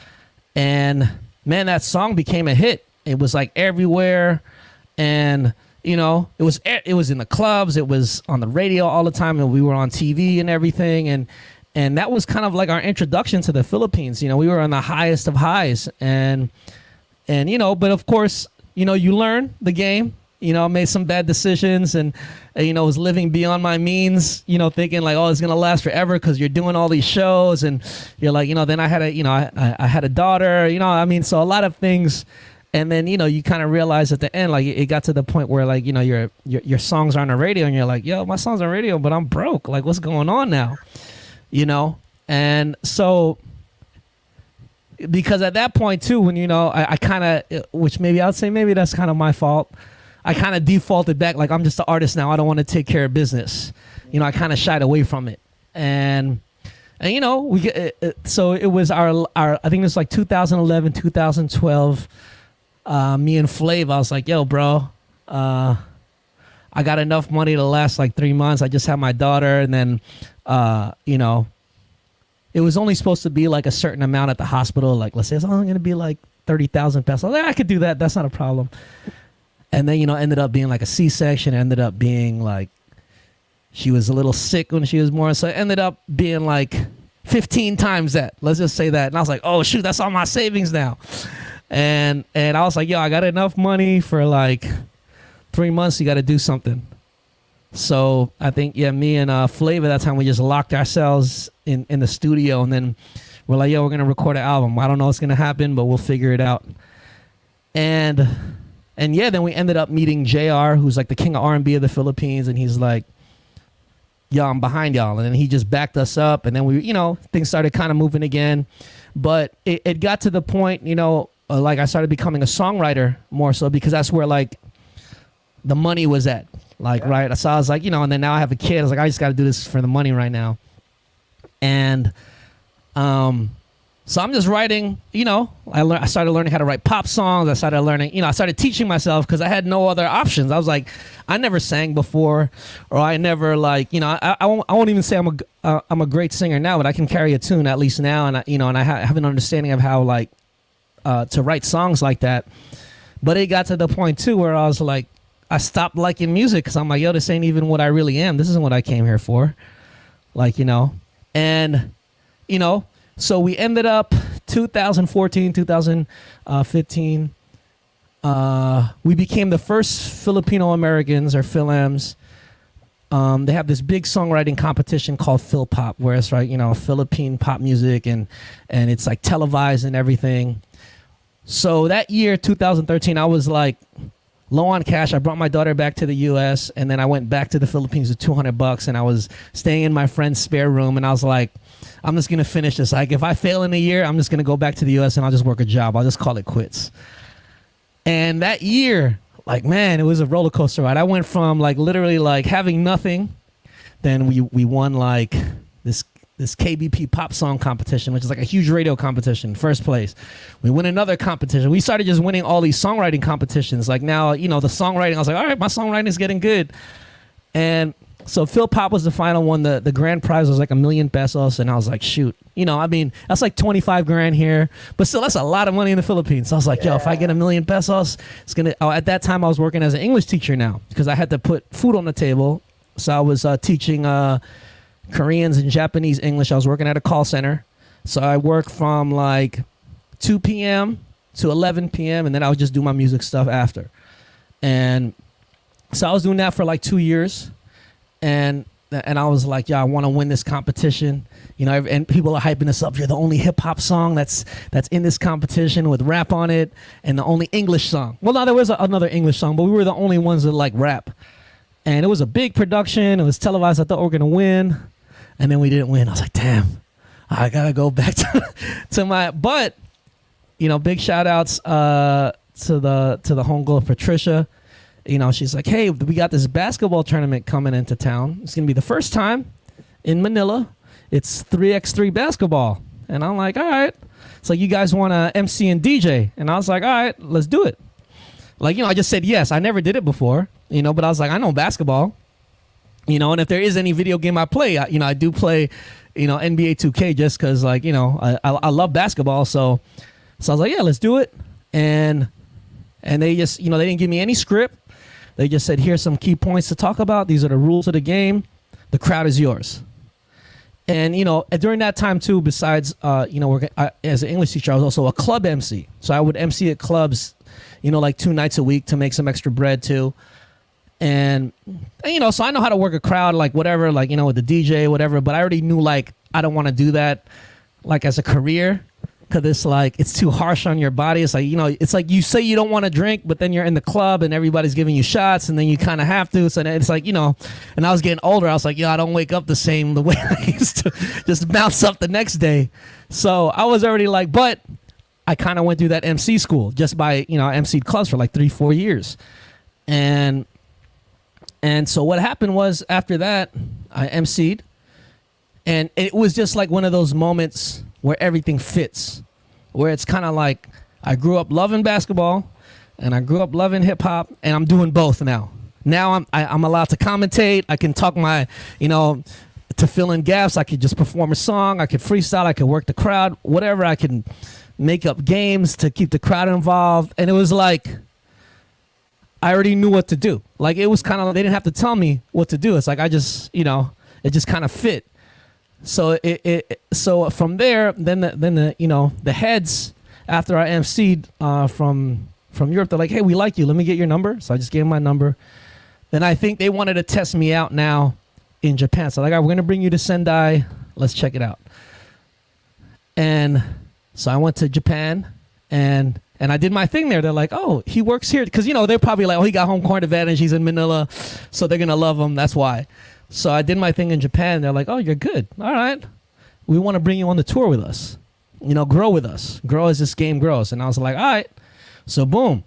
And man, that song became a hit. It was like everywhere. And it was in the clubs, it was on the radio all the time, and we were on TV and everything. And that was kind of like our introduction to the Philippines. We were on the highest of highs. And but of course, you learn the game. Made some bad decisions and was living beyond my means, thinking like, oh, it's going to last forever because you're doing all these shows. And you're like, then I had I had a daughter, so a lot of things. And then, you kind of realize at the end, like it got to the point where like, your songs are on the radio and you're like, yo, my songs on radio, but I'm broke. Like, what's going on now? And so because at that point too, when, I kind of, which maybe I'd say maybe that's kind of my fault. I kind of defaulted back. Like, I'm just an artist now. I don't want to take care of business. I kind of shied away from it. And we get, so it was our, I think it was like 2011, 2012, me and Flav, I was like, yo, bro, I got enough money to last like 3 months. I just had my daughter. And then, it was only supposed to be like a certain amount at the hospital. Like, let's say it's only going to be like 30,000 pesos. I could do that. That's not a problem. And then, ended up being like a C-section. Ended up being like, she was a little sick when she was born. So it ended up being like 15 times that. Let's just say that. And I was like, oh, shoot, that's all my savings now. And I was like, yo, I got enough money for like 3 months. You got to do something. So I think, yeah, me and Flav at that time, we just locked ourselves in the studio. And then we're like, yo, we're going to record an album. I don't know what's going to happen, but we'll figure it out. And yeah, then we ended up meeting JR, who's like the king of R&B of the Philippines. And he's like, yo, I'm behind y'all. And then he just backed us up. And then we, things started kind of moving again. But it got to the point, like I started becoming a songwriter more so because that's where like the money was at. Like, yeah. Right. So I was like, and then now I have a kid. I was like, I just got to do this for the money right now. And so I'm just writing, I started learning how to write pop songs. I started learning, I started teaching myself because I had no other options. I was like, I never sang before, or I never like, I won't even say I'm a great singer now, but I can carry a tune at least now. And I have an understanding of how like to write songs like that. But it got to the point too where I was like, I stopped liking music because I'm like, yo, this ain't even what I really am. This isn't what I came here for. Like, and, so we ended up 2014, 2015. We became the first Filipino Americans or Philams. They have this big songwriting competition called Phil Pop, where it's right, Philippine pop music and it's like televised and everything. So that year, 2013, I was like low on cash. I brought my daughter back to the U.S. and then I went back to the Philippines with $200, and I was staying in my friend's spare room, and I was like, I'm just gonna finish this. Like, if I fail in a year, I'm just gonna go back to the U.S. and I'll just work a job. I'll just call it quits. And that year, like, man, it was a roller coaster ride. I went from like literally like having nothing. Then we won like this KBP pop song competition, which is like a huge radio competition, first place. We win another competition. We started just winning all these songwriting competitions. Like now, the songwriting, I was like, all right, my songwriting is getting good. And So Phil Pop was the final one. The grand prize was like 1,000,000 pesos, and I was like, shoot, I mean, that's like 25 grand here, but still, that's a lot of money in the Philippines. So I was like, yo, if I get 1,000,000 pesos, it's gonna. Oh, at that time, I was working as an English teacher now because I had to put food on the table. So I was teaching Koreans and Japanese English. I was working at a call center, so I worked from like 2 p.m. to 11 p.m. and then I would just do my music stuff after. And so I was doing that for like 2 years. And I was like, yeah, I want to win this competition, and people are hyping us up. You're the only hip hop song that's in this competition with rap on it, and the only English song. Well, no, there was another English song, but we were the only ones that like rap. And it was a big production. It was televised. I thought we were gonna win, and then we didn't win. I was like, damn, I gotta go back to my. But big shout outs to the homegirl Patricia. She's like, hey, we got this basketball tournament coming into town. It's going to be the first time in Manila. It's 3x3 basketball. And I'm like, all right. It's like, you guys want to MC and DJ? And I was like, all right, let's do it. Like, I just said yes. I never did it before, but I was like, I know basketball. And if there is any video game I play, I do play, NBA 2K just because, like, I love basketball. So I was like, yeah, let's do it. And they just, they didn't give me any script. They just said, here's some key points to talk about. These are the rules of the game. The crowd is yours. And, during that time, too, besides, as an English teacher, I was also a club MC. So I would MC at clubs, like 2 nights a week to make some extra bread, too. And so I know how to work a crowd, like whatever, like, with the DJ, whatever. But I already knew, like, I don't want to do that, like, as a career. Because it's like, it's too harsh on your body. It's like, it's like you say you don't want to drink, but then you're in the club and everybody's giving you shots and then you kind of have to. So it's like, and I was getting older. I was like, I don't wake up the way I used to just bounce up the next day. So I was already like, but I kind of went through that MC school just by, I MC'd clubs for like 3-4 years. And so what happened was after that, I MC'd. And it was just like one of those moments where everything fits, where it's kind of like I grew up loving basketball and I grew up loving hip hop, and I'm doing both now. Now I'm allowed to commentate. I can talk my, to fill in gaps. I could just perform a song. I could freestyle. I could work the crowd, whatever. I can make up games to keep the crowd involved. And it was like, I already knew what to do. Like, it was kind of, they didn't have to tell me what to do. It's like, I just, it just kind of fit. So so from there, then the heads, after I emceed from Europe, they're like, hey, we like you. Let me get your number. So I just gave them my number. Then I think they wanted to test me out now in Japan. So like, all right, we're gonna bring you to Sendai. Let's check it out. And so I went to Japan and I did my thing there. They're like, oh, he works here, because they're probably like, oh, he got home court advantage. He's in Manila, so they're gonna love him. That's why. So I did my thing in Japan. They're like, oh, you're good. All right. We want to bring you on the tour with us. Grow with us. Grow as this game grows. And I was like, all right. So boom.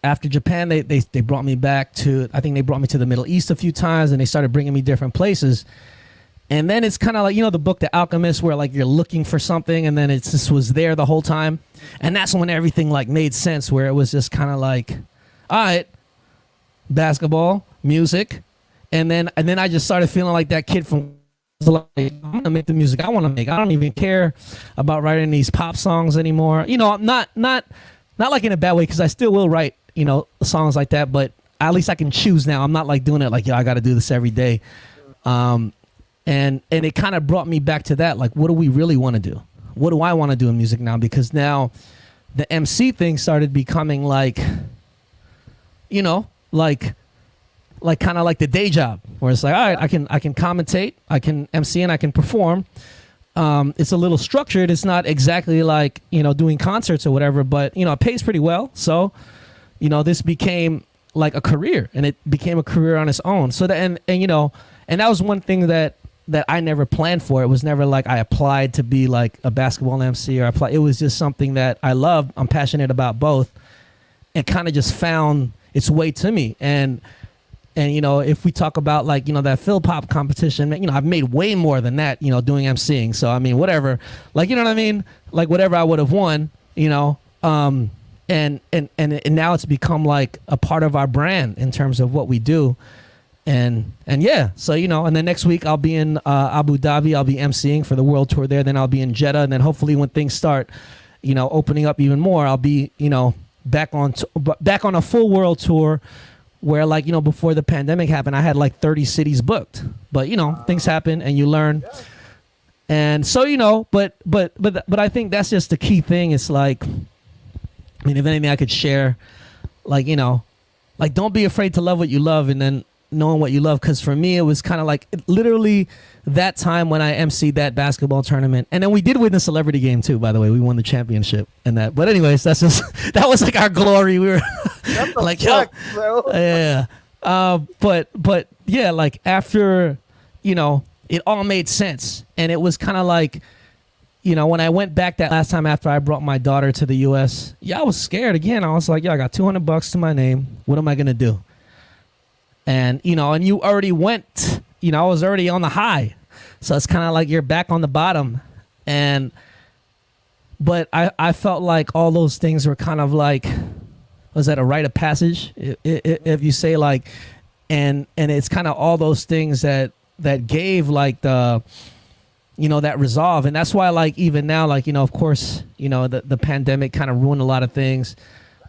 After Japan, they brought me back to, I think they brought me to the Middle East a few times, and they started bringing me different places. And then it's kind of like, the book The Alchemist, where like you're looking for something and then it just was there the whole time. And that's when everything like made sense, where it was just kind of like, all right, basketball, music. And then I just started feeling like that kid from, like, I'm gonna make the music I want to make. I don't even care about writing these pop songs anymore. Not like in a bad way, because I still will write, songs like that. But at least I can choose now. I'm not like doing it like, I got to do this every day. And it kind of brought me back to that. Like, what do we really want to do? What do I want to do in music now? Because now the MC thing started becoming like, like kind of like the day job, where it's like, all right, I can commentate, I can MC, and I can perform. It's a little structured. It's not exactly like, doing concerts or whatever, but, it pays pretty well. So, this became like a career, and it became a career on its own. So that, and that was one thing that I never planned for. It was never like I applied to be like a basketball MC or apply. It was just something that I love. I'm passionate about both. It kind of just found its way to me. And if we talk about like, that Phil Pop competition, I've made way more than that, doing emceeing. So, I mean, whatever, like, you know what I mean? Like, whatever I would have won, and now it's become like a part of our brand in terms of what we do. And yeah, so and then next week I'll be in Abu Dhabi. I'll be emceeing for the world tour there. Then I'll be in Jeddah, and then hopefully when things start, opening up even more, I'll be back on a full world tour. Where like before the pandemic happened, I had like 30 cities booked, but things happen and you learn. Yeah. And so but I think that's just the key thing. It's like, I mean, if anything, I could share, like like don't be afraid to love what you love, and then knowing what you love. Because for me, it was kind of like literally that time when I emceed that basketball tournament, and then we did win the celebrity game too. By the way, we won the championship and that. But anyways, that's just that was like our glory. We were like, yo, yeah. But yeah, like after it all made sense, and it was kind of like. When I went back that last time after I brought my daughter to the U.S., yeah, I was scared again. I was like, yeah, I got $200 to my name. What am I going to do? And, and you already went, I was already on the high. So it's kind of like you're back on the bottom. But I felt like all those things were kind of like, was that a rite of passage? If you say like, and it's kind of all those things that gave like that resolve. And that's why like even now, like of course the pandemic kind of ruined a lot of things,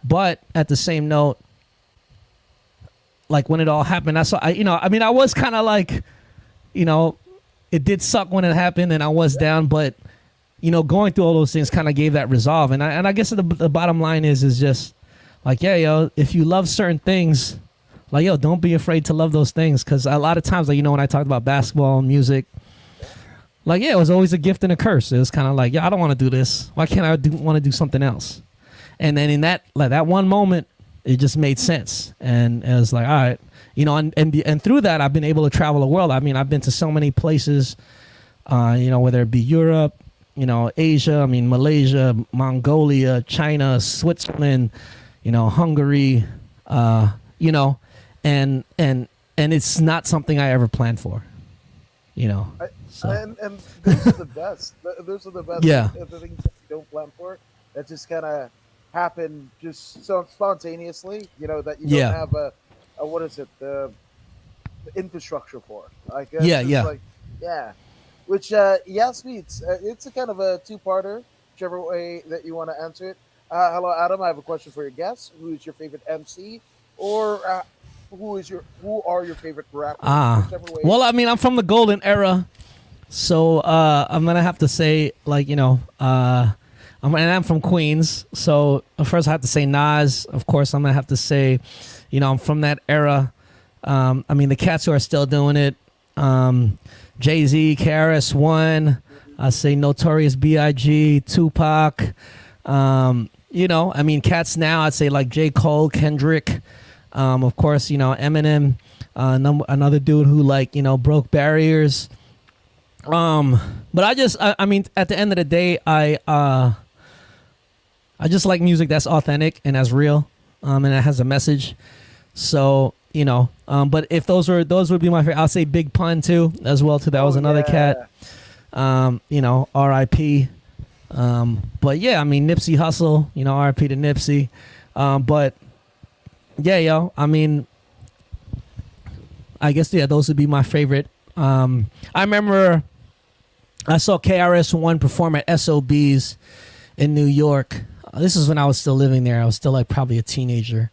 but at the same note, like when it all happened, I saw I was kind of like it did suck when it happened and I was down, but going through all those things kind of gave that resolve. And I guess the bottom line is just like, yeah, yo, if you love certain things, like, yo, don't be afraid to love those things. Because a lot of times, like, when I talked about basketball and music, like, yeah, it was always a gift and a curse. It was kind of like, yeah, I don't want to do this. Why can't I want to do something else? And then in that one moment, it just made sense. And it was like, all right, and through that, I've been able to travel the world. I mean, I've been to so many places, whether it be Europe, Asia, I mean, Malaysia, Mongolia, China, Switzerland, Hungary, and it's not something I ever planned for, So. And those are the best. Those are the best. Yeah. The things that you don't plan for that just kind of happen just so spontaneously. That you don't have a what is it the infrastructure for. Like like yeah, which Yasmi, it's a kind of a two-parter, whichever way that you want to answer it. Hello, Adam. I have a question for your guest. Who is your favorite MC, or who are your favorite rappers? Whichever way. Well, I mean, I'm from the golden era. So I'm gonna have to say, like, I'm from Queens. So first I have to say Nas. Of course, I'm gonna have to say, I'm from that era. I mean, the cats who are still doing it. Jay-Z, KRS One. I say Notorious B.I.G., Tupac. I mean, cats now. I'd say like J. Cole, Kendrick. Of course, Eminem. Another dude who broke barriers. But I mean, at the end of the day, I just like music that's authentic and that's real, and it has a message. So, but if those would be my favorite. I'll say Big Pun too, as well too. That was another cat. R.I.P. But yeah, I mean Nipsey Hussle, R.I.P. to Nipsey. But yeah, yo, I mean, I guess those would be my favorite. I remember I saw KRS-One perform at SOBs in New York. This is when I was still living there. I was still like probably a teenager.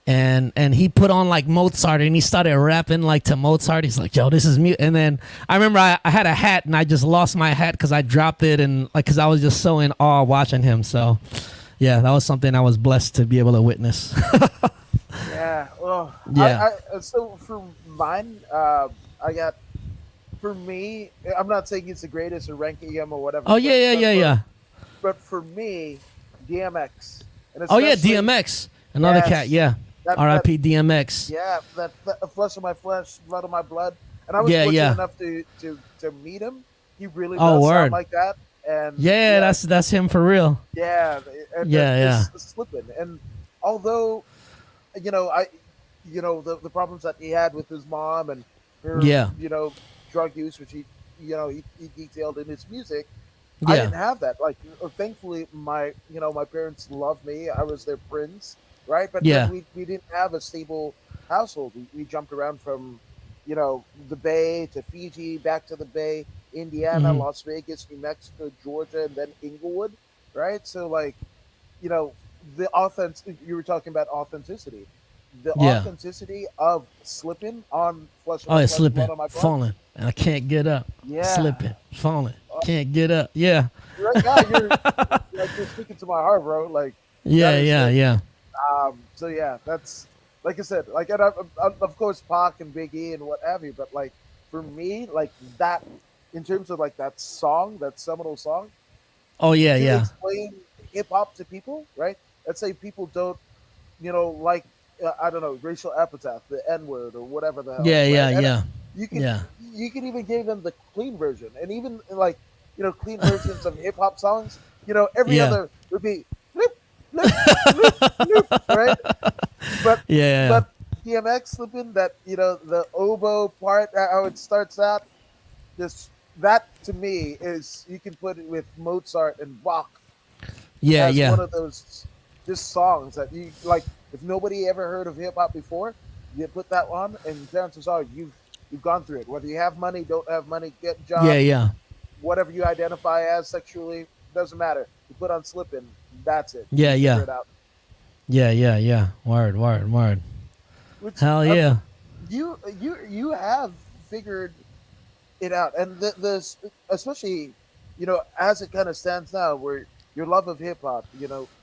And he put on like Mozart and he started rapping like to Mozart. He's like, yo, this is me. And then I remember I had a hat and I just lost my hat because I dropped it and like because I was just so in awe watching him. So yeah, that was something I was blessed to be able to witness. Yeah. Well, yeah. So for mine, I got. For me, I'm not saying it's the greatest or ranking him or whatever. Oh yeah. But for me, DMX. And Oh yeah, DMX. Another cat. Yeah. R.I.P. DMX. Yeah, that flesh of my flesh, blood of my blood. And I was fortunate enough to meet him. He really does sound like that. And that's him for real. Yeah. Slipping. And although, the problems that he had with his mom and her, drug use, which he detailed in his music. I didn't have that. Like, thankfully, my parents loved me. I was their prince, right? But we didn't have a stable household. We jumped around from, the Bay to Fiji, back to the Bay, Indiana, Hmm. Las Vegas, New Mexico, Georgia, and then Inglewood, right? So like, you know, the authentic. You were talking about authenticity. The Yeah. authenticity of slipping on Flesh of Oh, My yeah, Flesh, Blood slipping, on My Blood. falling, and I can't get up. Yeah, Slipping, falling, uh, can't get up. Yeah. right. Yeah, you're speaking to my heart, bro. Like that Yeah, is yeah, it. yeah. So yeah, that's like I said, like, and of course Pac and Big E and what have you, but like for me, like that, in terms of like that song, that seminal song, Oh, yeah, to yeah. explain hip hop to people, right? Let's say people don't, like, I don't know, racial epithet, the N word or whatever the hell, Yeah, right? yeah, And yeah. you can Yeah. you can even give them the clean version, and even like, clean versions of hip hop songs. Every Yeah. other would be loop loop loop loop, right? But Yeah. but DMX slipping that, the oboe part, how it starts out, just that to me is, you can put it with Mozart and Bach Yeah, as yeah. one of those just songs that you like. If nobody ever heard of hip hop before, you put that on, and chances are you've gone through it. Whether you have money, don't have money, get a Yeah, job, yeah. whatever you identify as sexually, doesn't matter. You put on Slippin', that's it. You Yeah, figure yeah. it out. Yeah, yeah, yeah. Word, word, word. Which Hell yeah. you have figured it out, and the especially, as it kind of stands now, where your love of hip hop,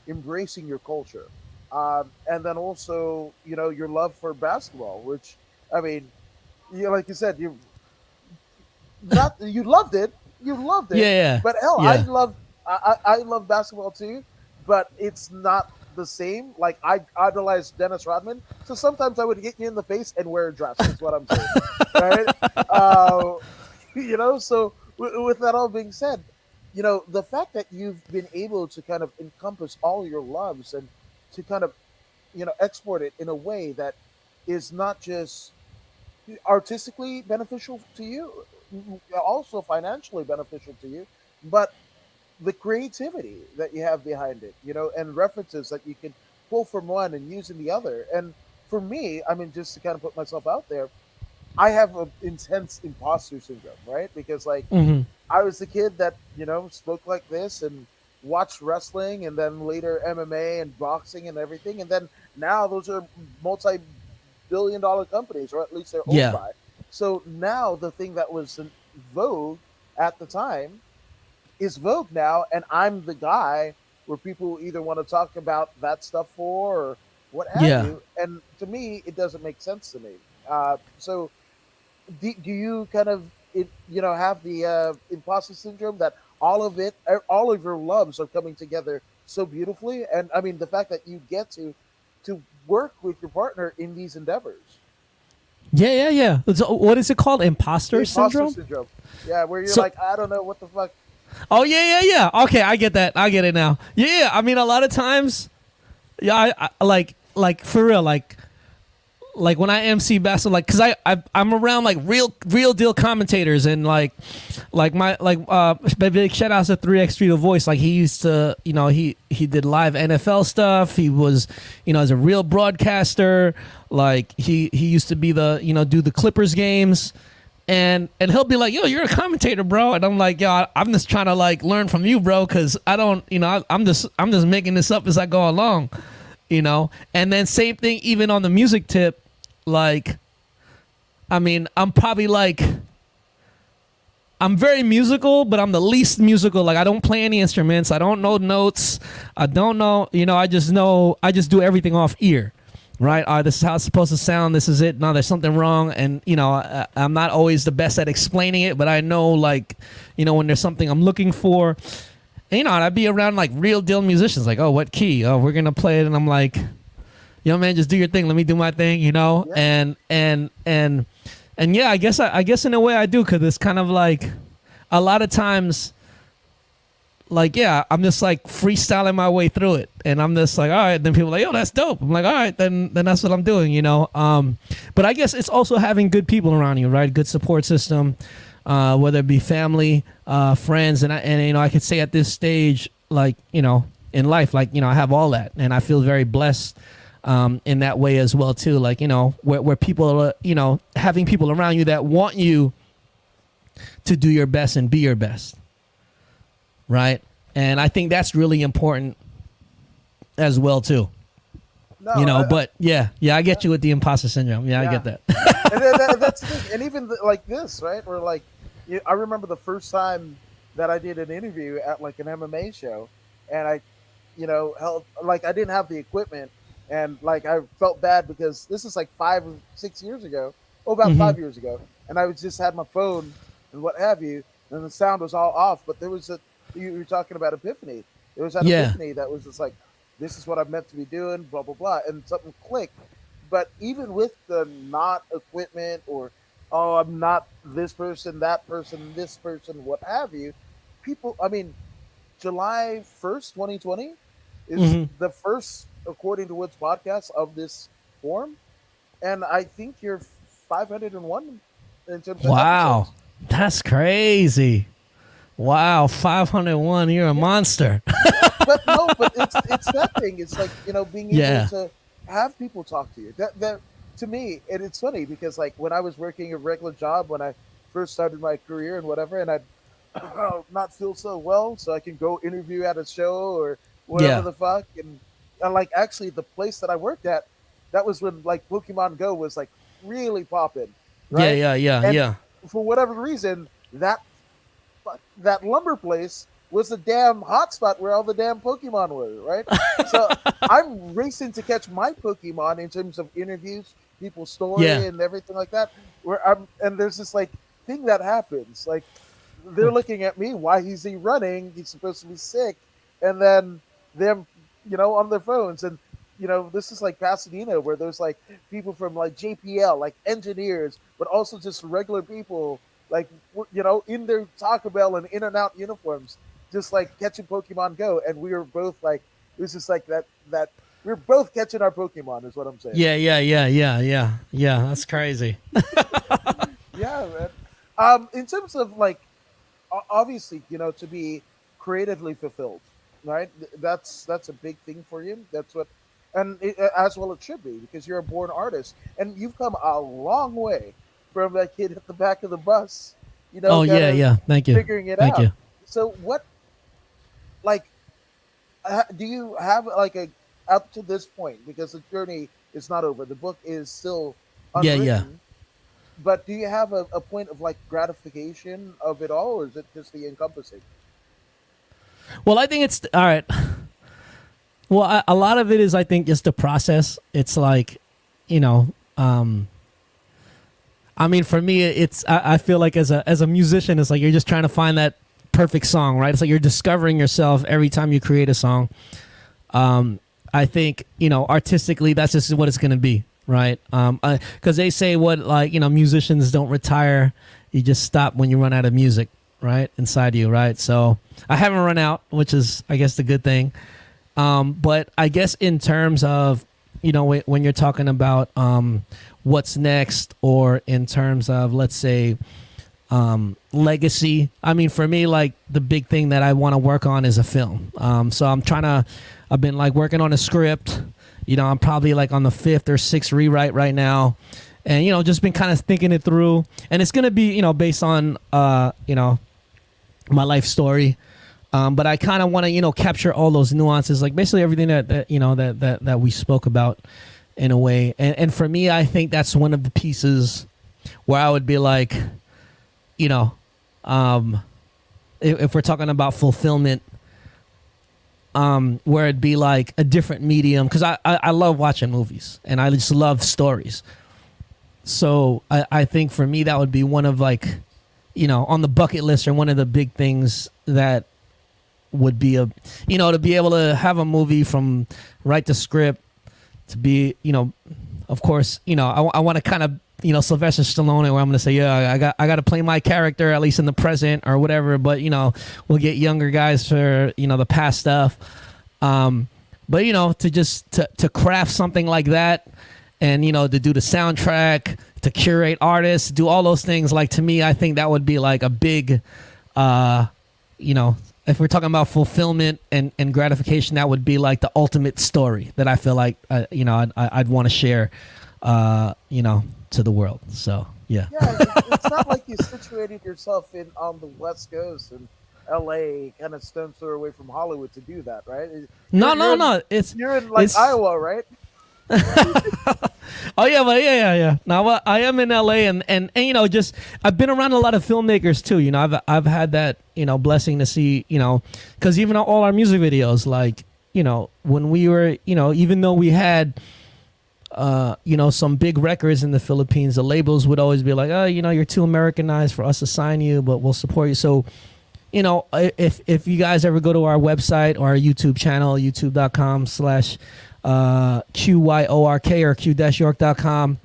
embracing your culture, and then also, your love for basketball, which, I mean, like you said, you loved it, Yeah, yeah. but hell, Yeah. I love basketball too, but it's not the same. Like, I idolize Dennis Rodman, so sometimes I would hit you in the face and wear a dress. Is what I'm saying, right? Uh, So with that all being said, the fact that you've been able to kind of encompass all your loves, and to kind of, export it in a way that is not just artistically beneficial to you, also financially beneficial to you, but the creativity that you have behind it, and references that you can pull from one and use in the other. And for me, I mean, just to kind of put myself out there, I have an intense imposter syndrome, right? Because like, Mhm. I was the kid that, spoke like this and watched wrestling, and then later MMA and boxing and everything. And then now those are multi-billion-dollar companies, or at least they're owned Yeah. by. So now the thing that was in vogue at the time is vogue now, and I'm the guy where people either want to talk about that stuff for, or what have Yeah. you. And to me, it doesn't make sense to me. So do you kind of, have the imposter syndrome that all of your loves are coming together so beautifully? And I mean, the fact that you get to work with your partner in these endeavors. Yeah, yeah, yeah. So what is it called? The Imposter imposter syndrome? syndrome. Yeah, where you're So, like, I don't know what the fuck. oh yeah, yeah, yeah. Okay, I get that. I get it now. Yeah, yeah. I mean, a lot of times, yeah, I like for real, like when I MC basketball, like, cause I'm around like real deal commentators, and like my like big shout outs to 3x3 The Voice. Like, he used to, he did live NFL stuff. He was, as a real broadcaster. Like, he used to be the, do the Clippers games. And he'll be like, yo, you're a commentator, bro. And I'm like, yo, I'm just trying to like learn from you, bro, because I don't, I'm just making this up as I go along, And then same thing, even on the music tip, like, I mean, I'm very musical, but I'm the least musical. Like, I don't play any instruments. I don't know notes. I don't know, I just do everything off ear. Right? All right, this is how it's supposed to sound. This is it. No, there's something wrong. And, I'm not always the best at explaining it, but I know, like, when there's something I'm looking for. And, and I'd be around, like, real deal musicians, like, oh, what key? Oh, we're going to play it. And I'm like, yo, man, just do your thing. Let me do my thing, Yeah, And yeah, I guess in a way I do, because it's kind of like a lot of times, like, yeah, I'm just like freestyling my way through it, and I'm just like, all right. Then people are like, yo, that's dope. I'm like, all right, then that's what I'm doing, But I guess it's also having good people around you, right? Good support system, whether it be family, friends, and I could say at this stage, like, in life, like, I have all that, and I feel very blessed. in that way as well too. Like, where people are, having people around you that want you to do your best and be your best, right? And I think that's really important as well too. No, But yeah, I get you with the imposter syndrome. Yeah, I yeah. get that. And that's the thing. And even like this, right? Or like, I remember the first time that I did an interview at like an MMA show, and I, held like I didn't have the equipment, and like I felt bad because this is like 5 or 6 years ago, about Hmm. 5 years ago, and I was just had my phone and what have you, and the sound was all off. But there was you were talking about epiphany. There was that Yeah, epiphany that was just like, this is what I'm meant to be doing, blah blah blah, and something clicked. But even with the not equipment or, oh, I'm not this person, that person, this person, what have you, people, I mean, July 1st, 2020 is hmm. the first, according to Woods podcast, of this form. And I think you're 501 in terms of Wow, episodes. that's crazy. Wow, 501. You're a Yeah. monster. But no, but it's that thing. It's like, being able Yeah. to have people talk to you. That to me, and it's funny because like when I was working a regular job when I first started my career and whatever, and I'd not feel so well, so I can go interview at a show or whatever Yeah. the fuck, and like actually the place that I worked at, that was when like Pokemon Go was like really popping, Yeah. right? Yeah. Yeah. And Yeah. for whatever reason, that lumber place was the damn hotspot where all the damn Pokemon were, right? So I'm racing to catch my Pokemon in terms of interviews, people's Yeah. story, and everything like that. Where and there's this like thing that happens, like they're looking at me. Why is he running? He's supposed to be sick, and then them, on their phones, and this is like Pasadena, where there's like people from like JPL, like engineers, but also just regular people, like in their Taco Bell and In and Out uniforms, just like catching Pokemon Go, and we were both like, it was just like that we are both catching our Pokemon, is what I'm saying. Yeah. Yeah. Yeah. Yeah. Yeah. Yeah. That's crazy. Yeah, man. In terms of like, obviously, to be creatively fulfilled, right? That's a big thing for you. That's what, and as well it should be because you're a born artist and you've come a long way from that kid at the back of the bus, Oh kind yeah. of Yeah. Thank you. figuring it Thank out. you. So what, like, do you have like a up to this point, because the journey is not over, the book is still Yeah. Yeah. unwritten, but do you have a point of like gratification of it all, or is it just the encompassing? Well, I think it's all right. Well, a lot of it is, I think, just the process. It's like, you know, I mean, for me, I feel like as a musician, it's like you're just trying to find that perfect song, right? It's like you're discovering yourself every time you create a song. I think, artistically, that's just what it's going to be, right? Because they say what, like, musicians don't retire. You just stop when you run out of music, right? Inside you, right? So I haven't run out, which is, I guess, the good thing. But I guess in terms of, when you're talking about what's next, or in terms of, let's say, legacy. I mean, for me, like, the big thing that I want to work on is a film. So I've been like working on a script. I'm probably like on the 5th or 6th rewrite right now. And, just been kind of thinking it through. And it's going to be, based on, my life story. But I kind of want to, capture all those nuances, like basically everything that we spoke about in a way. And for me, I think that's one of the pieces where I would be like, if we're talking about fulfillment, where it'd be like a different medium, because I love watching movies and I just love stories. So I think for me that would be one of, like, on the bucket list, or one of the big things that would be to be able to have a movie from write to script, to be, of course, I want to kind of, Sylvester Stallone, where I'm going to say, yeah, I got to play my character at least in the present or whatever, but we'll get younger guys for the past stuff, but to just to craft something like that, and to do the soundtrack, to curate artists, do all those things, like, to me, I think that would be like a big if we're talking about fulfillment and gratification, that would be like the ultimate story that I feel like I'd want to share, to the world. So yeah. Yeah, it's not like you situated yourself in on the West Coast and L.A. kind of stone's throw away from Hollywood to do that, right? No, You're no, in, no. you're in like It's Iowa, right? Oh yeah, but yeah. Now I am in LA, and just I've been around a lot of filmmakers too. I've had that blessing to see because even all our music videos, like when we were even though we had some big records in the Philippines, the labels would always be like, oh, you're too Americanized for us to sign you, but we'll support you. So if you guys ever go to our website or our YouTube channel, youtube.com/QYORK or Q-York.com,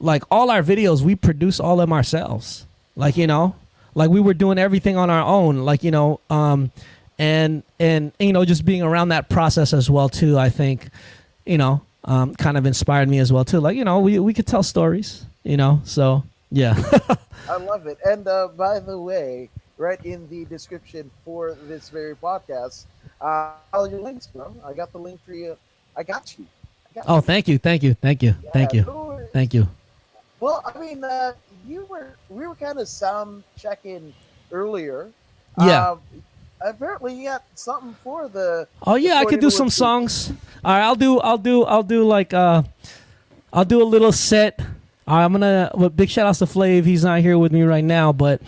like all our videos, we produce all them ourselves. Like we were doing everything on our own. Like and just being around that process as well too. I think kind of inspired me as well too. Like we could tell stories. So yeah. I love it. And by the way, right in the description for this very podcast, all your links, bro. I got the link for you. I got you. Oh, thank you. Yeah, Thank you. no worries. Thank you. Well, I mean, we were kind of sound checking earlier. Yeah. Apparently, you got something for the. Oh yeah, I could do some songs. All right, I'll do like I'll do a little set. I'm gonna big shout outs to Flav. He's not here with me right now, but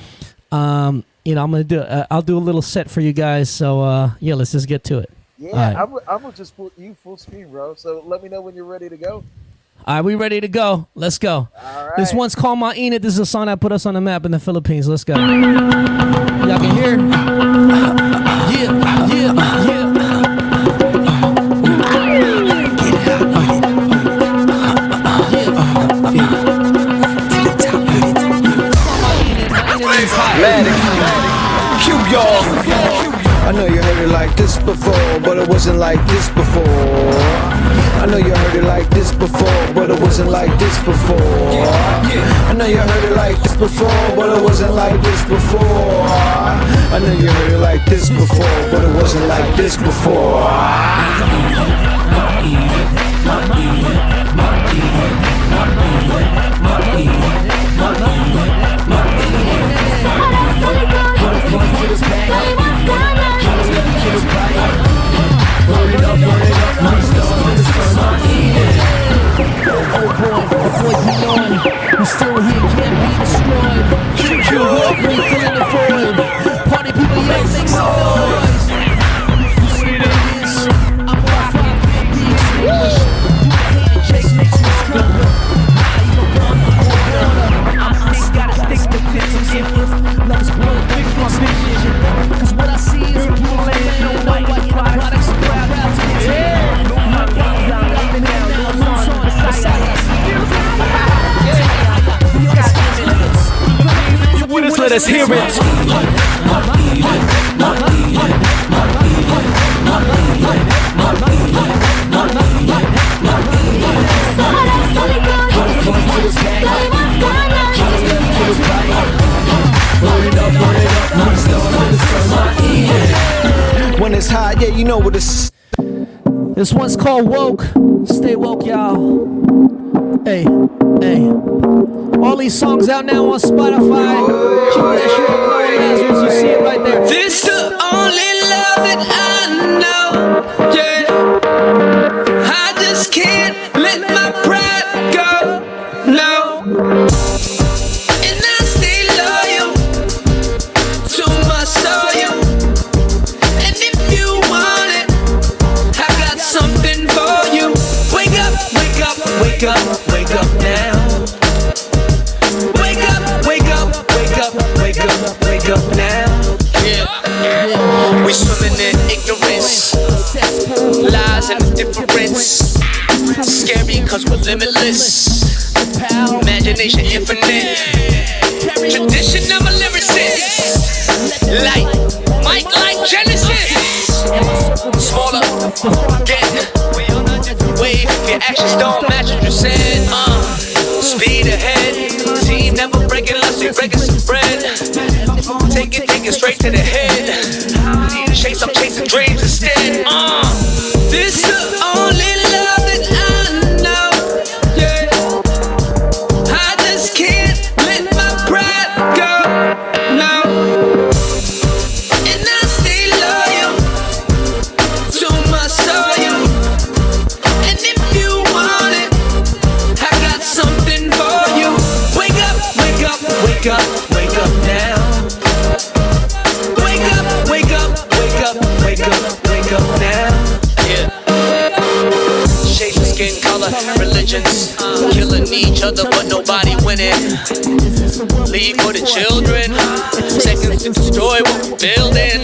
I'm gonna do I'll do a little set for you guys. So yeah, let's just get to it. Yeah, right. I'm gonna just put you full screen, bro. So let me know when you're ready to go. All right, we ready to go. Let's go. All right. This one's called My Enid. This is a song that put us on the map in the Philippines. Let's go. Y'all can hear? Yeah. Q y'all. I know you heard it like this before, but it wasn't like this before. I know you heard it like this before, but it wasn't like this before. I know you heard it like this before, but it wasn't like this before. I know you heard it like this before, but it wasn't like this before. We're still here, can't be destroyed. Keep your hook, we fill the void. Party people, yeah, make some noise. You see what it is? I'm gonna find big peace. Do a handshake, make some stronger. I even want the order. I still gotta stick to tips and infants. Love is blood, fix my vision. Cause what I see is a blue land. No white products, crowd out to the tail. No my problems, I'm nothing else. No loose on the side. Let us hear it. When it's hot, yeah, you know what it's. This one's called Woke. Stay woke, y'all. Hey. All these songs out now on Spotify. Knowa Lazarus, you see it right there. This the only love that I know, yeah. I just can't let my pride go, no. And I stay loyal to my soil. And if you want it, I got something for you. Wake up, wake up, wake up, wake up now. Wake up now. Yeah. We swimming in ignorance, lies and difference. Scary cause we're limitless. Imagination infinite. Tradition of a lyricist. Like Mike like Genesis. Smaller, get wave if your actions don't match what you said. Speed ahead. Team never breaking unless we breaking some bread. Take it straight to the head. dreams instead. This the only love that I know. Yeah, I just can't let my pride go. No, and I stay loyal to my soil. And if you want it, I got something for you. Wake up, wake up, wake up, wake up now. Wake up, wake up, wake up, wake up, wake up now. Yeah. Shape, skin color, religions, killing each other but nobody winning. Leave for the children, seconds to destroy what we're building.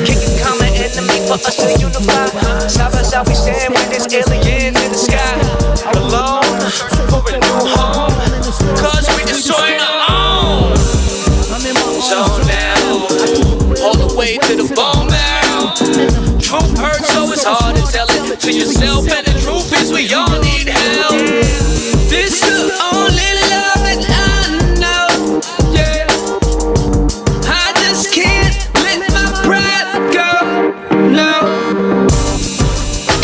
Kicking common enemy for us to unify. Side by side we stand when there's aliens in the sky. Alone for a new home, cause we destroying our own. So now, all the way to the bone marrow. Truth hurts, so it's hard to tell it to yourself. And the truth is we all need help. This the only love that I know. Yeah, I just can't let my pride go. No,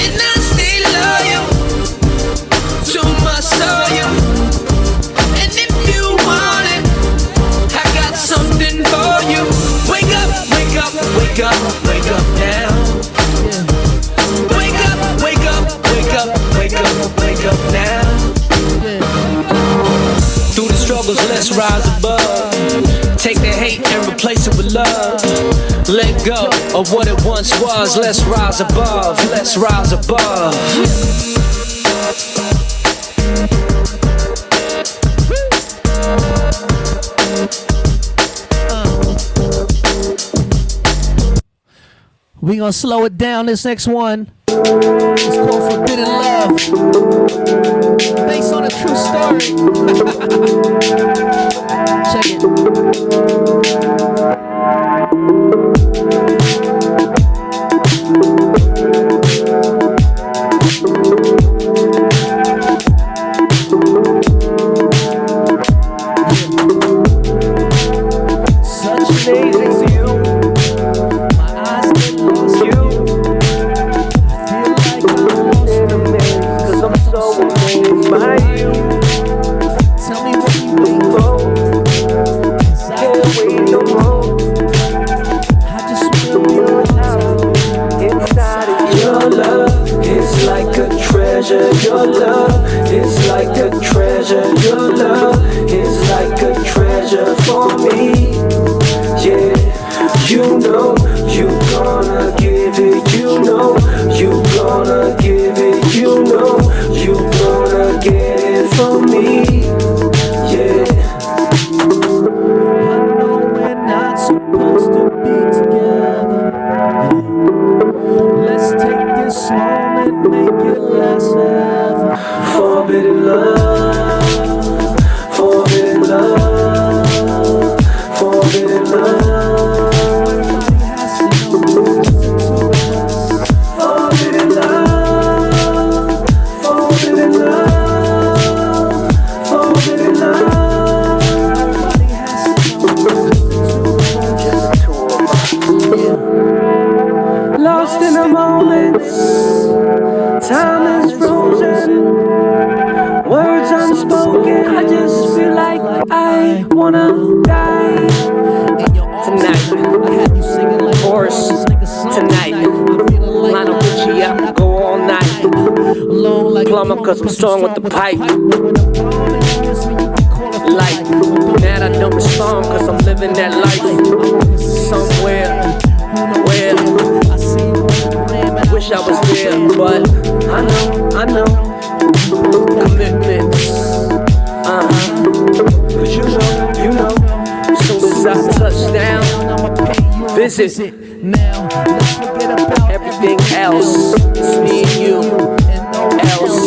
and I stay loyal to my soil. And if you want it, I got something for you. Wake up, wake up, wake up, wake up now. Wake up, wake up, wake up, wake up, wake up now. Through the struggles, let's rise above. Take the hate and replace it with love. Let go of what it once was. Let's rise above, let's rise above. We gonna slow it down. This next one is called Forbidden Love, based on a true story. Check it. Such amazing view. Your love is like a treasure. Your love is like a treasure for me. Yeah, you know you gonna give it. You know you gonna give it. You know you gonna get it from me. Yeah. I know we're not supposed to be together. Let's take this moment, make it last forever. Forbidden love, forbidden love, forbidden love. Forbidden love, forbidden love, forbidden love. Lost in a moment, time is frozen, words unspoken. I just feel like I wanna die tonight. Of course, tonight. Lionel Richie up, go all night. Plumber, cause I'm strong with the pipe. Like, mad I don't respond, cause I'm living that life. Somewhere, where wish I was there, but I know, commitments, cause you know, as soon as I touch down, visit, everything else, it's me and you, else,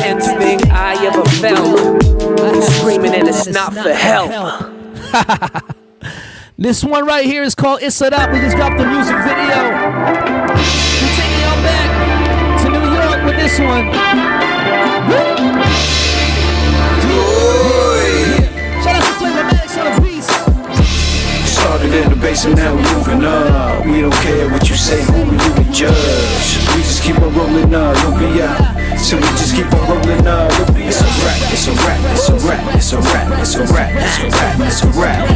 tense thing I ever felt, screaming and it's not for help. This one right here is called It's It Up. We just dropped the music video. We're taking y'all back to New York with this one. Shout out to Flavor Maddox on the beats. Started in the basement, now we're moving up. We don't care what you say, It's a rap, it's a rap, it's a rap, it's a rap, it's a rap, it's a rap.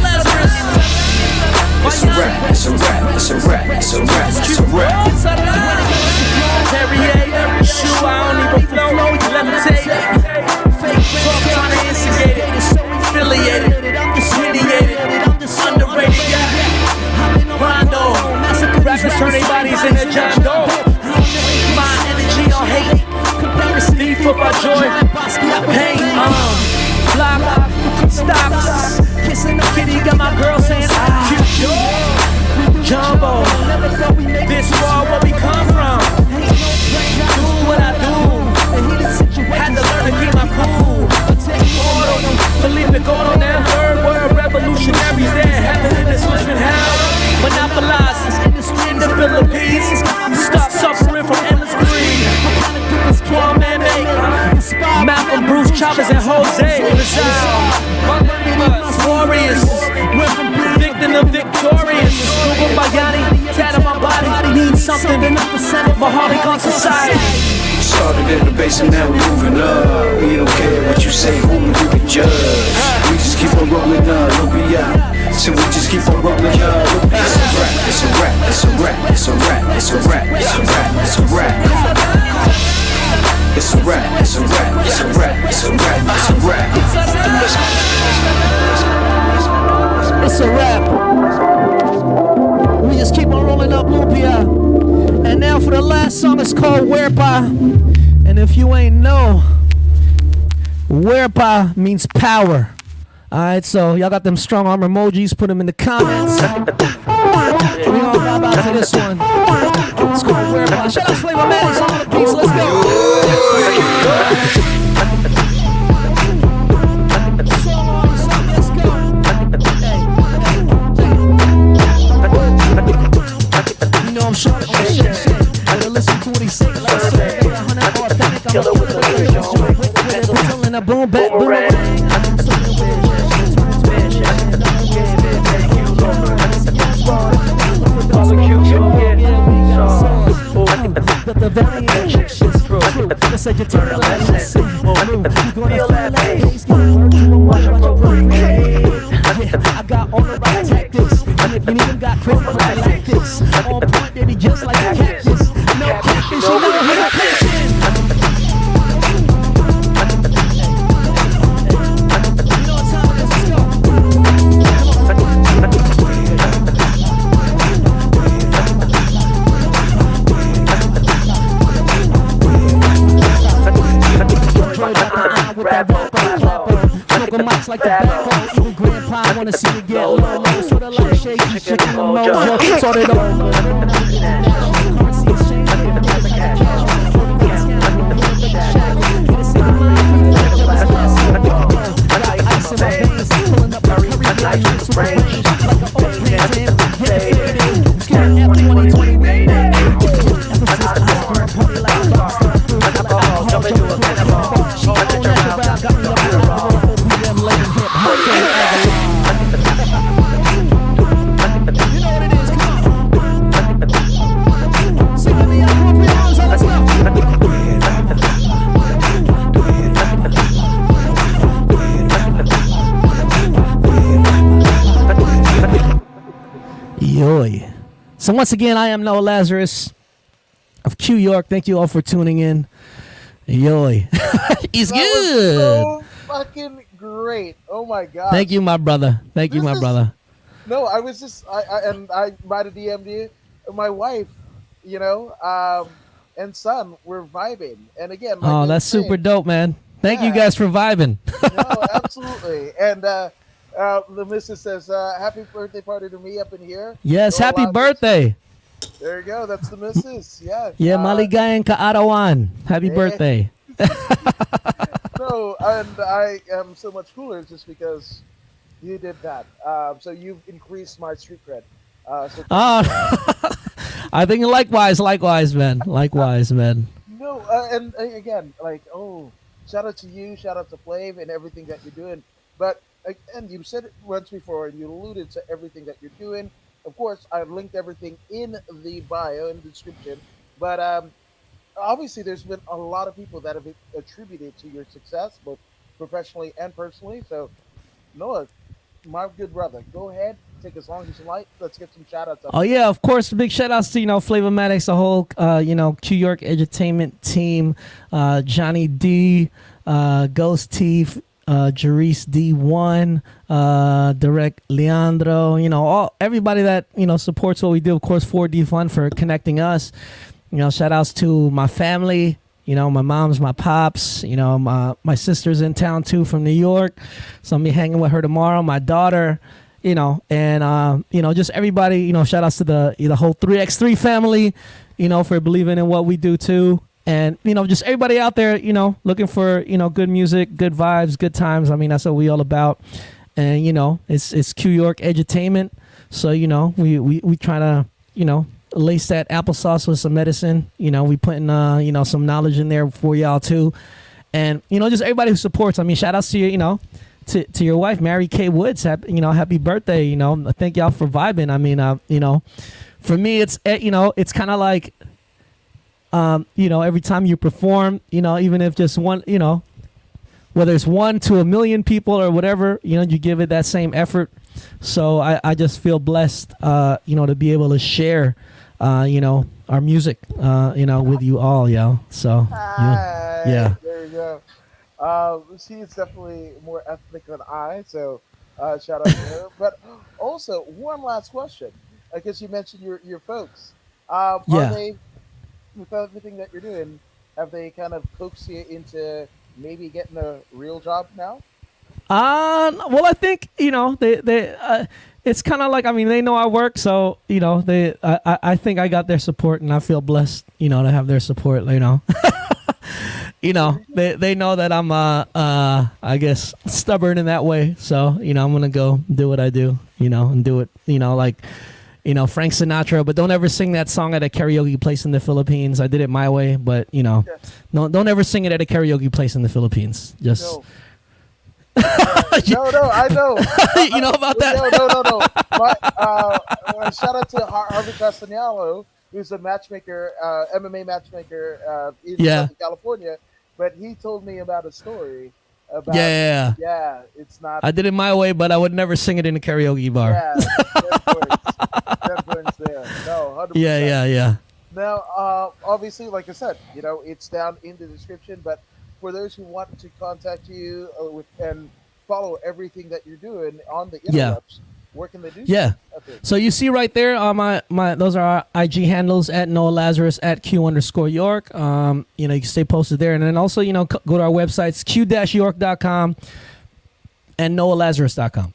It's a rap, it's a rap, it's a rap, it's a rap, it's a rap. Perrier, shoe, I don't even flow, levitate. Talk trying to instigate it, affiliated, mediated, underrated, yeah. Rondo, rappers turn their bodies into John Doe. My energy on hate, need for my joy, pain, block, stocks. Kitty got my girl saying, Jumbo, this world where we come from. Do what I do. Had to learn to keep my cool. Believe the gold on that third world revolutionaries there. Heaven in this living hell. Monopolize in the Philippines. Stop suffering from endless greed. One man made Malcolm, Bruce, Chavez, and Jose Warriors, victim of victorious. Google Bayani, tat on my body, need something. Mahali on society. Started in the basement, now we're moving up. We don't care what you say, who you can judge. We just keep on rolling up, don't be out. So we just keep on rolling up. It's a rap, it's a rap, it's a rap, it's a rap, it's a rap, it's a rap, it's a rap. It's a rap, it's a rap, it's a rap, it's a rap, it's a rap. It's a wrap. We just keep on rolling up Lumpia. And now for the last song, it's called Werpa. And if you ain't know, Werpa means power. Alright, so y'all got them strong arm emojis, put them in the comments. We all vibe out to this one. It's called Werpa. Shout out Flavor Maddox on the beats, let's go. You know I'm short of shit. Better listen to what he say. Like I said, 100 authentic. I'm a killer with a pulling a boom back, boom. But the variation is true. The Sagittarius like listen. You gonna feel that bass. I got all the right tactics. And if you even got criminal like this, on point, baby, just like a cactus. No cactus, you know who the passion. You know what time it is, let's go. Smoking mics like the backbone. Even grandpa wanna see you get low. Sorta like shaky chicken mojo. Sort it all. Currency exchange. Ice in my veins, pulling up my curry mix with range. Like an old phantom, get faded. Scared at 2020 way. Emphasis iceberg, party like a lobster. Jump into a cannonball. She own that rap, got me up in the wall. OPM, latin hip hop, so you know what it is, come on. Sing with me, I'm let's go. Yoy. So once again, I am Knowa Lazarus of Q York. Thank you all for tuning in. Yoy. He's That good. was so fucking great. Oh my god. Thank you, my brother. Thank you, This my is- brother. No, I was just I might have DM'd you. My wife, and son were vibing. And again, like Oh, you that's were saying, super dope, man. Thank you Yeah. guys for vibing. No, absolutely. And the missus says, "Happy birthday party to me up in here." Yes, Knowa happy Lazarus. birthday. There you go. That's the missus. Yeah. Yeah, maligayang kaarawan. Happy Yeah. birthday. No, and I am so much cooler just because you did that. So you've increased my street cred. So Oh, I think likewise, man. Likewise, man. no, and again, like, shout out to you, shout out to Flav and everything that you're doing. But again, you said it once before, and you alluded to everything that you're doing. Of course, I linked everything in the bio and description. But obviously, there's been a lot of people that have attributed to your success, both professionally and personally. So, Noah, my good brother, go ahead, take as long as you like. Let's get some shout outs up Oh there. yeah, of course. Big shout outs to Flavomatics, the whole Q York Entertainment team, Johnny D, Ghost Teeth, Jerice D1, Direct Leandro. All everybody that supports what we do. Of course, 4D Fun for connecting us. Shout outs to my family. My mom's, my pops. My sister's in town too from New York, so I'm be hanging with her tomorrow. My daughter. And just everybody, shout outs to the whole 3x3 family, for believing in what we do too. And, just everybody out there, looking for, good music, good vibes, good times. I mean, that's what we all about. And, it's Q York Edutainment. So, we try to, lace that applesauce with some medicine. We putting, some knowledge in there for y'all too. And, just everybody who supports. I mean, shout outs to you, to your wife, Mary Kay Woods. Happy birthday. Thank y'all for vibing. I mean, for me, it's it's kind of like, every time you perform, even if just one, whether it's 1 to 1,000,000 people or whatever, you give it that same effort. So I just feel blessed, to be able to share, our music, with you all, yo. So, yeah. There you go. She is definitely more ethnic than I, so shout out to her. But also, one last question, because you mentioned your folks. Are Yeah. they, with everything that you're doing, have they kind of coaxed you into maybe getting a real job now? Well, I think it's kind of like, I mean, they know I work, so I think I got their support, and I feel blessed, to have their support. They know that I'm I guess stubborn in that way, so I'm gonna go do what I do, and do it, like Frank Sinatra, but don't ever sing that song at a karaoke place in the Philippines. I did it my way, but no, don't ever sing it at a karaoke place in the Philippines. Just No. No, I know. you know about that? No. Shout out to Harvey Castanalo, who's a matchmaker, MMA matchmaker in Yeah. Southern California. But he told me about a story about. Yeah. Yeah, it's not. I did it my way, but I would never sing it in a karaoke bar. Yeah, 10 points. 10 points there. No, 100%. Yeah. Now, obviously, like I said, it's down in the description. But for those who want to contact you and follow everything that you're doing on the Yeah. interwebs, where can they do Yeah. so? Okay. So you see right there on my those are our IG handles at Knowa Lazarus at Q_York. You can stay posted there, and then also go to our websites q-york.com and NowaLazarus.com.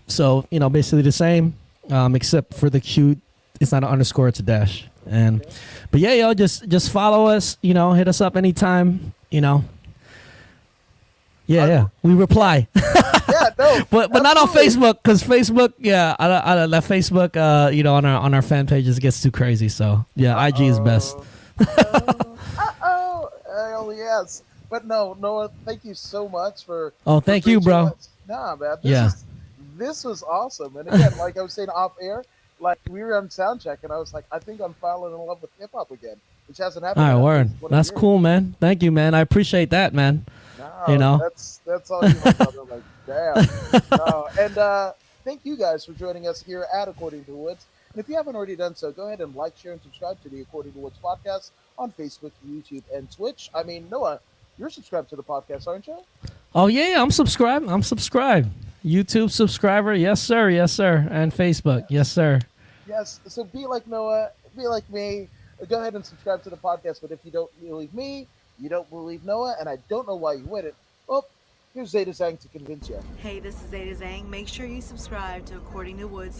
So basically the same, except for the Q, it's not an underscore, it's a dash. But yeah, yo, just follow us. Hit us up anytime. Yeah, we reply. Yeah, no, but not on absolutely. Facebook, because Facebook, I that Facebook, on our fan pages gets too crazy. So yeah, IG is best. Oh, yes. But no, Noah, thank you so much for. Oh, thank you, bro. Nah, man. Yeah. This was awesome. And again, like I was saying off air, like we were on sound check, and I was like, I think I'm falling in love with hip hop again, which hasn't happened. All right, in word. 20 That's years. cool, man. Thank you, man. I appreciate that, man. No, that's all you want, brother. Like, damn. No. And thank you guys for joining us here at According to Woods. And if you haven't already done so, go ahead and like, share, and subscribe to the According to Woods podcast on Facebook, YouTube, and Twitch. I mean, Noah, you're subscribed to the podcast, aren't you? Oh yeah, I'm subscribed. YouTube subscriber, yes sir, and Facebook, yes sir. Yes. So be like Noah, be like me. Go ahead and subscribe to the podcast. But if you don't believe me, you don't believe Noah, and I don't know why you wouldn't. Well, here's Zeta Zhang to convince you. Hey, this is Zeta Zhang. Make sure you subscribe to According to Woods